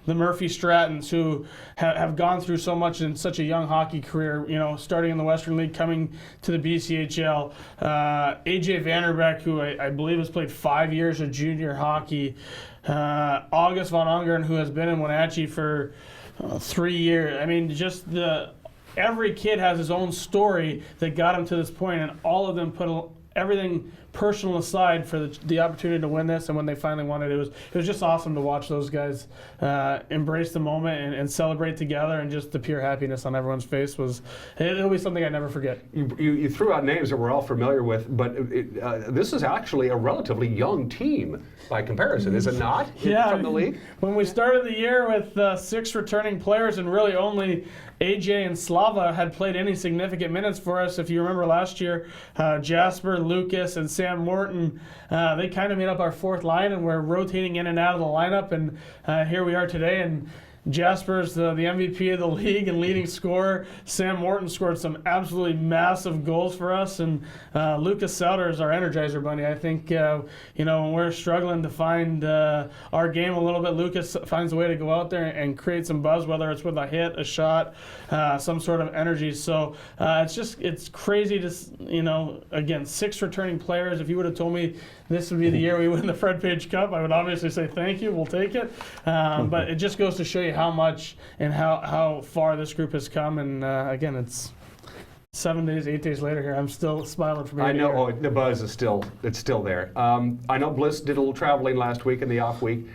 the Murphy Strattons, who have gone through so much in such a young hockey career, starting in the Western League, coming to the BCHL. AJ Vanderbeck, who I believe has played 5 years of junior hockey. August Von Ungern, who has been in Wenatchee for 3 years. I mean, just every kid has his own story that got him to this point, and all of them put everything personal aside for the opportunity to win this. And when they finally won it, it was just awesome to watch those guys embrace the moment and celebrate together, and just the pure happiness on everyone's face it'll be something I never forget. You threw out names that we're all familiar with, but this is actually a relatively young team by comparison, is it not? Yeah, from the league. When we started the year with 6 returning players, and really only AJ and Slava had played any significant minutes for us. If you remember last year, Jasper, Lucas, and Sam Morton, they kind of made up our fourth line, and we're rotating in and out of the lineup, and here we are today. And Jasper's the MVP of the league and leading scorer. Sam Morton scored some absolutely massive goals for us, and Lucas Sauter is our Energizer Bunny. I think when we're struggling to find our game a little bit, Lucas finds a way to go out there and create some buzz, whether it's with a hit, a shot, some sort of energy. So it's crazy to again, 6 returning players. If you would have told me this would be the year we win the Fred Page Cup, I would obviously say thank you, we'll take it. But it just goes to show you how much and how far this group has come. And again, it's 8 days later here. I'm still smiling from ear to ear. I know the buzz is still there. I know Bliss did a little traveling last week in the off week.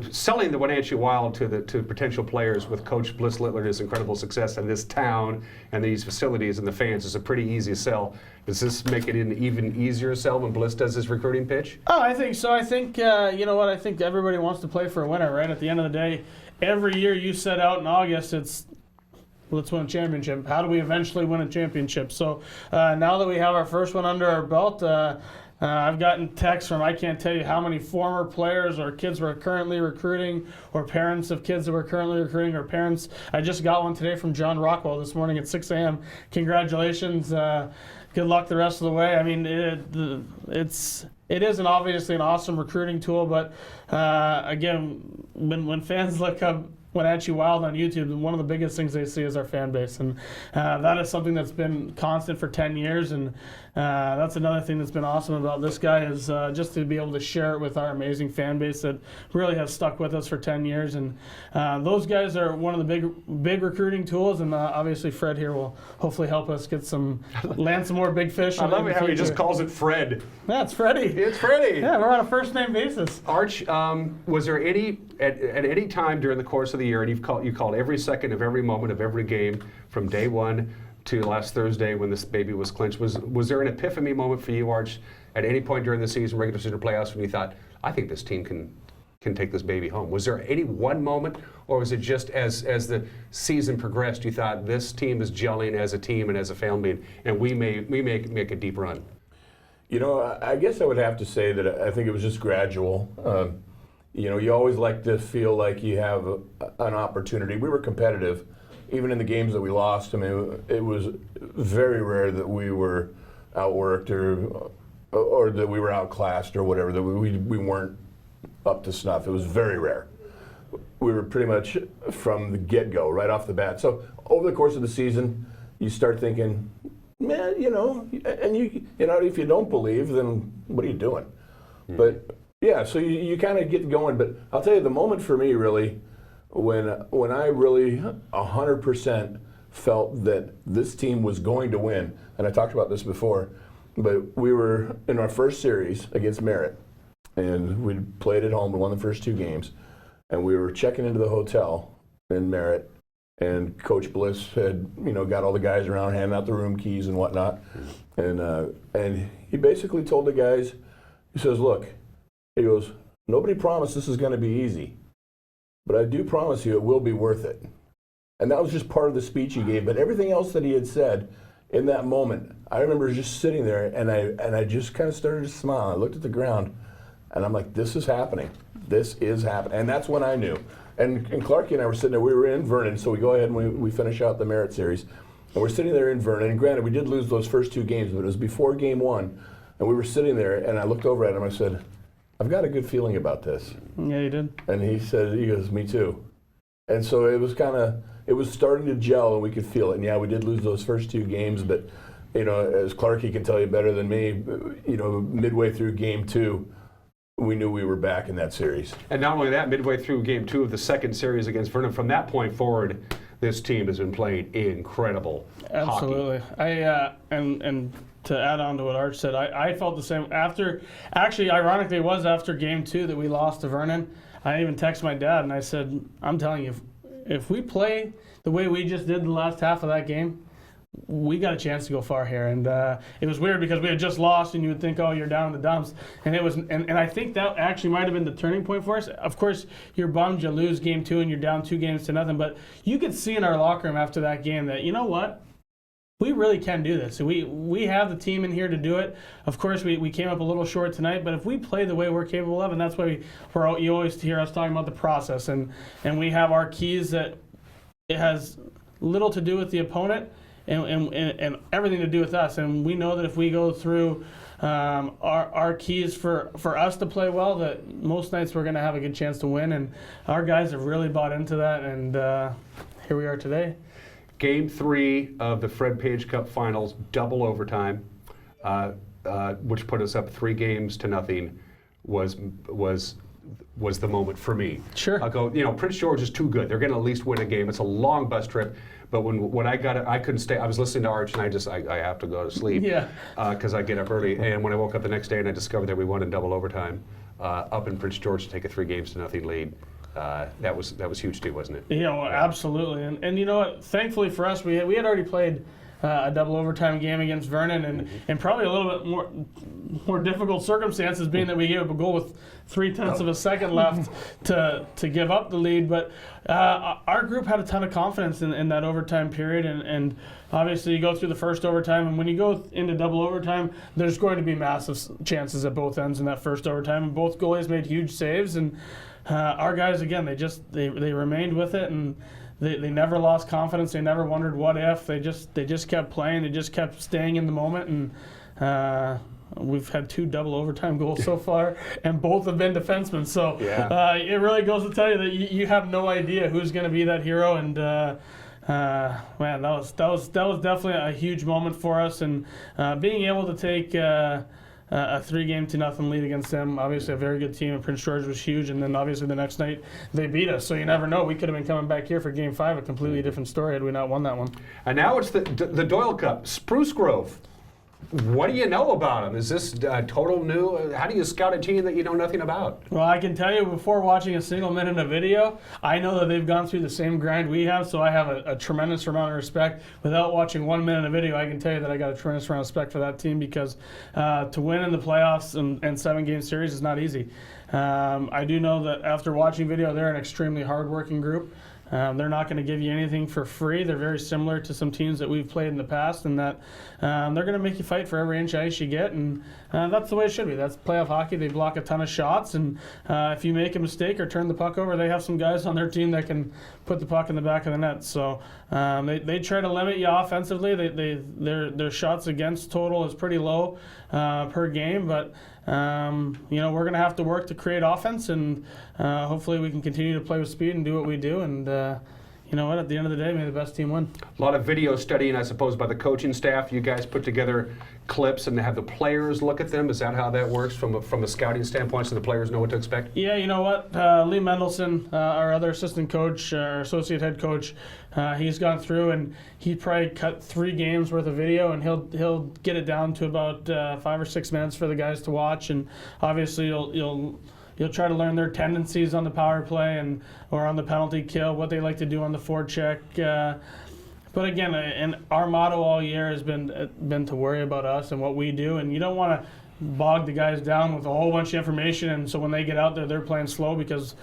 Selling the Wenatchee Wild to potential players with Coach Bliss Littler and his incredible success in this town and these facilities and the fans is a pretty easy sell. Does this make it an even easier sell when Bliss does his recruiting pitch? Oh, I think so. I think, you know what, I think everybody wants to play for a winner, right? At the end of the day, every year you set out in August, let's win a championship. How do we eventually win a championship? So now that we have our first one under our belt, I've gotten texts from I can't tell you how many former players or kids we're currently recruiting, or parents of kids that we're currently recruiting, or parents. I just got one today from John Rockwell this morning at 6 a.m. Congratulations. Good luck the rest of the way. I mean, it is obviously an awesome recruiting tool, but again, when fans look up Wenatchee Wild on YouTube, one of the biggest things they see is our fan base, and that is something that's been constant for 10 years, and that's another thing that's been awesome about this guy is just to be able to share it with our amazing fan base that really has stuck with us for 10 years, and those guys are one of the big recruiting tools, and obviously Fred here will hopefully help us land some more big fish. I love how he just calls it Fred. Yeah, it's Freddie. It's Freddie. Yeah, we're on a first name basis. Arch, was there at any time during the course of the year, and you called every second of every moment of every game from day one to last Thursday when this baby was clinched, was there an epiphany moment for you, Arch, at any point during the season, regular season playoffs, when you thought, I think this team can take this baby home? Was there any one moment, or was it just as the season progressed, you thought this team is gelling as a team and as a family, and we may make a deep run? You know, I guess I would have to say that I think it was just gradual. You always like to feel like you have an opportunity. We were competitive, even in the games that we lost. I mean, it was very rare that we were outworked or that we were outclassed or whatever, that we weren't up to snuff. It was very rare. We were pretty much from the get-go, right off the bat. So over the course of the season, you start thinking, man, and if you don't believe, then what are you doing? Mm-hmm. But yeah, so you kind of get going. But I'll tell you, the moment for me really, when I really 100% felt that this team was going to win, and I talked about this before, but we were in our first series against Merritt, and we played at home. We won the first 2 games, and we were checking into the hotel in Merritt, and Coach Bliss had got all the guys around, handing out the room keys and whatnot, and he basically told the guys, he says, look, he goes, nobody promised this is going to be easy, but I do promise you it will be worth it. And that was just part of the speech he gave. But everything else that he had said in that moment, I remember just sitting there, and I just kind of started to smile. I looked at the ground, and I'm like, this is happening. This is happening. And that's when I knew And Clarkie and I were sitting there. We were in Vernon, so we go ahead and we finish out the Merit Series. And we're sitting there in Vernon. And granted, we did lose those first 2 games, but it was before game 1. And we were sitting there, and I looked over at him. I said, I've got a good feeling about this. Yeah, you did. And he goes, me too. And so it was starting to gel, and we could feel it. And yeah, we did lose those first 2 games, but as Clarkie can tell you better than me, midway through game 2, we knew we were back in that series. And not only that, midway through game 2 of the second series against Vernon, from that point forward, this team has been playing incredible Absolutely. hockey. And to add on to what Arch said, I felt the same actually, ironically, it was after game 2 that we lost to Vernon. I even texted my dad and I said, I'm telling you, if we play the way we just did the last half of that game, we got a chance to go far here. And it was weird because we had just lost, and you would think, oh, you're down in the dumps. And it was, and I think that actually might have been the turning point for us. Of course, you're bummed you lose game 2 and you're down 2 games to nothing, but you could see in our locker room after that game that, you know what? We really can do this. We have the team in here to do it. Of course, we came up a little short tonight, but if we play the way we're capable of, and that's why you always hear us talking about the process, and we have our keys that it has little to do with the opponent and everything to do with us. And we know that if we go through our keys for us to play well, that most nights we're going to have a good chance to win. And our guys have really bought into that, and here we are today. Game 3 of the Fred Page Cup Finals, double overtime, which put us up 3-0, was the moment for me. Sure. I'll go, Prince George is too good. They're going to at least win a game. It's a long bus trip. But when I got it, I couldn't stay. I was listening to Arch, and I have to go to sleep. Yeah. Because I get up early. And when I woke up the next day and I discovered that we won in double overtime, up in Prince George to take a 3-0 lead, that was huge too, wasn't it? Yeah, well, absolutely. And you know what? Thankfully for us, we had already played a double overtime game against Vernon, and probably a little bit more difficult circumstances, being that we gave up a goal with 0.3 of a second left to give up the lead. But our group had a ton of confidence in that overtime period, and obviously you go through the first overtime, and when you go into double overtime, there's going to be massive chances at both ends in that first overtime, and both goalies made huge saves, and our guys, again, they remained with it, and they never lost confidence. They never wondered what if. They just kept playing. They just kept staying in the moment, and we've had 2 double overtime goals so far, and both have been defensemen. So it really goes to tell you that you have no idea who's going to be that hero. And man, that was definitely a huge moment for us, and being able to take a 3-0 lead against them. Obviously a very good team, and Prince George was huge, and then obviously the next night they beat us. So you never know. We could have been coming back here for game 5, a completely different story had we not won that one. And now it's the Doyle Cup, Spruce Grove. What do you know about them? Is this total new? How do you scout a team that you know nothing about? Well, I can tell you, before watching a single minute of video, I know that they've gone through the same grind we have, so I have a tremendous amount of respect. Without watching 1 minute of video, I can tell you that I got a tremendous amount of respect for that team, because to win in the playoffs and 7-game series is not easy. I do know that after watching video, they're an extremely hard-working group. They're not going to give you anything for free. They're very similar to some teams that we've played in the past, in that they're going to make you fight for every inch of ice you get, and that's the way it should be. That's playoff hockey. They block a ton of shots, and if you make a mistake or turn the puck over, they have some guys on their team that can put the puck in the back of the net. So they try to limit you offensively. Their shots against total is pretty low per game, but we're going to have to work to create offense, and hopefully we can continue to play with speed and do what we do. And you know what? At the end of the day, may the best team win. A lot of video studying, I suppose, by the coaching staff. You guys put together clips and have the players look at them. Is that how that works from a scouting standpoint, so the players know what to expect? Yeah, you know what? Lee Mendelson, our other assistant coach, our associate head coach, he's gone through and he probably cut 3 games worth of video, and he'll get it down to about 5 or 6 minutes for the guys to watch. And obviously you'll try to learn their tendencies on the power play or on the penalty kill, what they like to do on the forecheck. But again, and our motto all year has been to worry about us and what we do, and you don't want to bog the guys down with a whole bunch of information, and so when they get out there, they're playing slow, because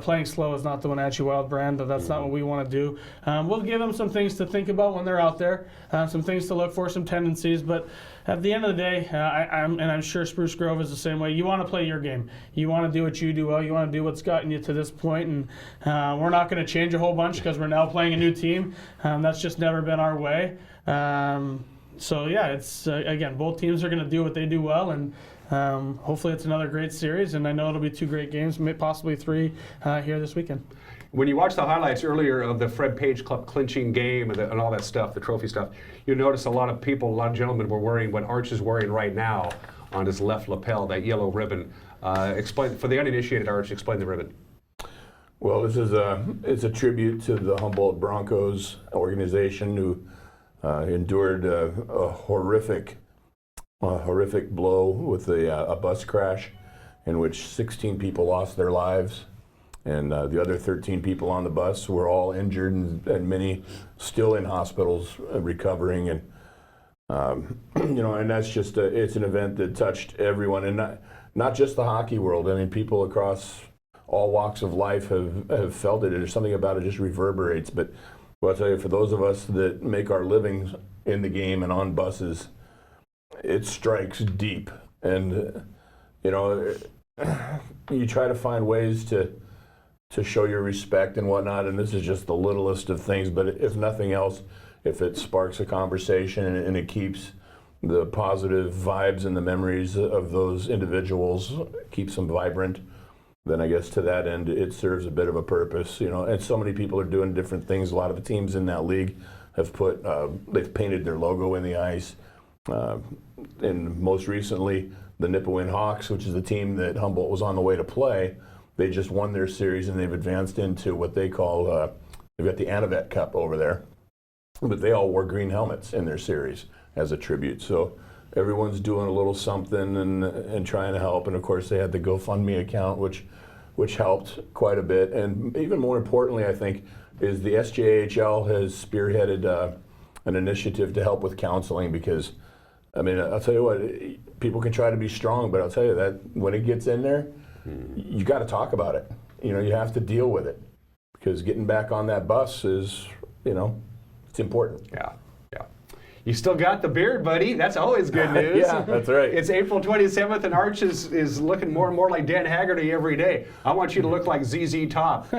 playing slow is not the Wenatchee Wild brand. That's not what we want to do. We'll give them some things to think about when they're out there, some things to look for, some tendencies, but at the end of the day, I'm sure Spruce Grove is the same way. You want to play your game. You want to do what you do well. You want to do what's gotten you to this point, and we're not going to change a whole bunch because we're now playing a new team. That's just never been our way. So yeah, it's again, both teams are going to do what they do well, and hopefully it's another great series. And I know it'll be 2 great games, possibly 3 here this weekend. When you watched the highlights earlier of the Fred Page Club clinching game and all that stuff, the trophy stuff, you noticed a lot of gentlemen were wearing what Arch is wearing right now on his left lapel, that yellow ribbon. Explain, for the uninitiated, Arch, explain the ribbon. Well, this is it's a tribute to the Humboldt Broncos organization, who endured a horrific blow with a bus crash in which 16 people lost their lives, and the other 13 people on the bus were all injured, and many still in hospitals recovering. And and that's just it's an event that touched everyone, and not just the hockey world. I mean, people across all walks of life have felt it. There's something about it just reverberates. But well, I'll tell you, for those of us that make our livings in the game and on buses, it strikes deep. And, you try to find ways to show your respect and whatnot, and this is just the littlest of things. But if nothing else, if it sparks a conversation and it keeps the positive vibes and the memories of those individuals, keeps them vibrant, then I guess to that end, it serves a bit of a purpose, and so many people are doing different things. A lot of the teams in that league have they've painted their logo in the ice. And most recently, the Nipawin Hawks, which is the team that Humboldt was on the way to play, they just won their series, and they've advanced into what they call, they've got the Anavet Cup over there, but they all wore green helmets in their series as a tribute. So everyone's doing a little something and trying to help. And of course, they had the GoFundMe account, which helped quite a bit. And even more importantly, I think, is the SJHL has spearheaded an initiative to help with counseling, because, I mean, I'll tell you what, people can try to be strong, but I'll tell you that when it gets in there, you got to talk about it. You have to deal with it, because getting back on that bus is, it's important. Yeah. You still got the beard, buddy. That's always good news. Yeah, that's right. It's April 27th, and Arch is looking more and more like Dan Haggerty every day. I want you to look like ZZ Top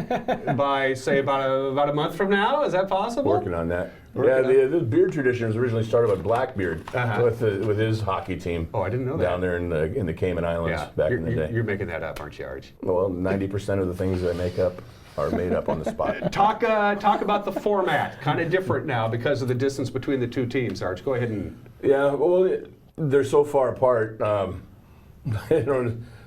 by, say, about a month from now. Is that possible? Working on that. The beard tradition was originally started by Blackbeard with his hockey team. Oh, I didn't know that. Down there in the Cayman Islands back in the day. You're making that up, aren't you, Arch? Well, 90% of the things I make up are made up on the spot. Talk about the format. Kind of different now because of the distance between the two teams. Arch, go ahead and. Yeah, well, they're so far apart. They're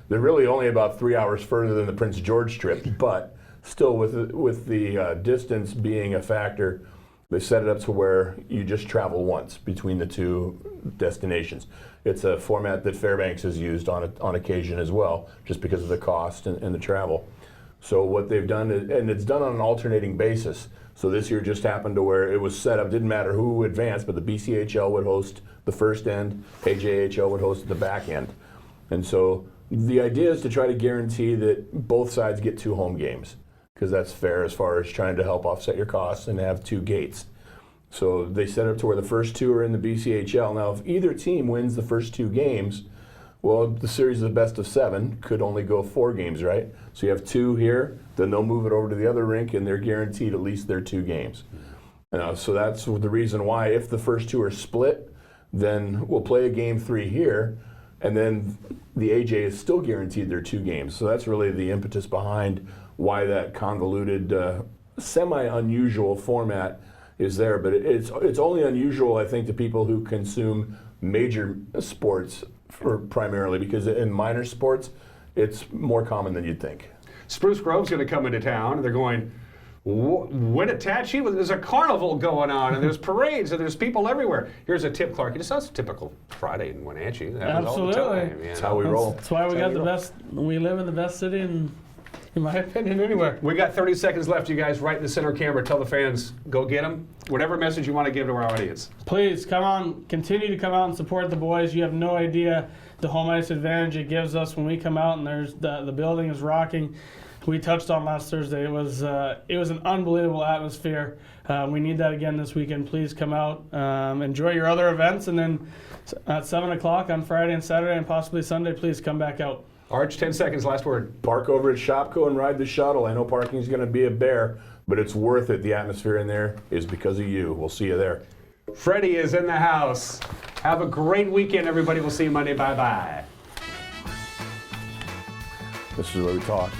really only about 3 hours further than the Prince George trip, but still, with the distance being a factor, they set it up to where you just travel once between the two destinations. It's a format that Fairbanks has used on occasion as well, just because of the cost and the travel. So what they've done, and it's done on an alternating basis. So this year just happened to where it was set up, didn't matter who advanced, but the BCHL would host the first end, AJHL would host the back end. And so the idea is to try to guarantee that both sides get 2 home games, because that's fair as far as trying to help offset your costs and have 2 gates. So they set up to where the first 2 are in the BCHL. Now, if either team wins the first 2 games, well, the series of the best of 7 could only go 4 games, right? So you have 2 here, then they'll move it over to the other rink, and they're guaranteed at least their 2 games. So that's the reason why, if the first 2 are split, then we'll play a game 3 here, and then the AJ is still guaranteed their 2 games. So that's really the impetus behind why that convoluted, semi-unusual format is there. But it's only unusual, I think, to people who consume major sports primarily, because in minor sports, it's more common than you'd think. Spruce Grove's going to come into town, and they're going, Winnetachi, there's a carnival going on, and there's parades, and there's people everywhere. Here's a tip, Clark. It's a typical Friday in Wenatchee. Absolutely. That's how we roll. That's why we got the best. We live in the best city in in my opinion, anywhere. We got 30 seconds left, you guys, right in the center camera. Tell the fans, go get them. Whatever message you want to give to our audience. Please come on, continue to come out and support the boys. You have no idea the home ice advantage it gives us when we come out and there's the building is rocking. We touched on last Thursday. It was an unbelievable atmosphere. We need that again this weekend. Please come out, enjoy your other events, and then at 7 o'clock on Friday and Saturday and possibly Sunday, please come back out. Arch, 10 seconds, last word. Park over at Shopco and ride the shuttle. I know parking's going to be a bear, but it's worth it. The atmosphere in there is because of you. We'll see you there. Freddie is in the house. Have a great weekend, everybody. We'll see you Monday. Bye-bye. This is where we talk.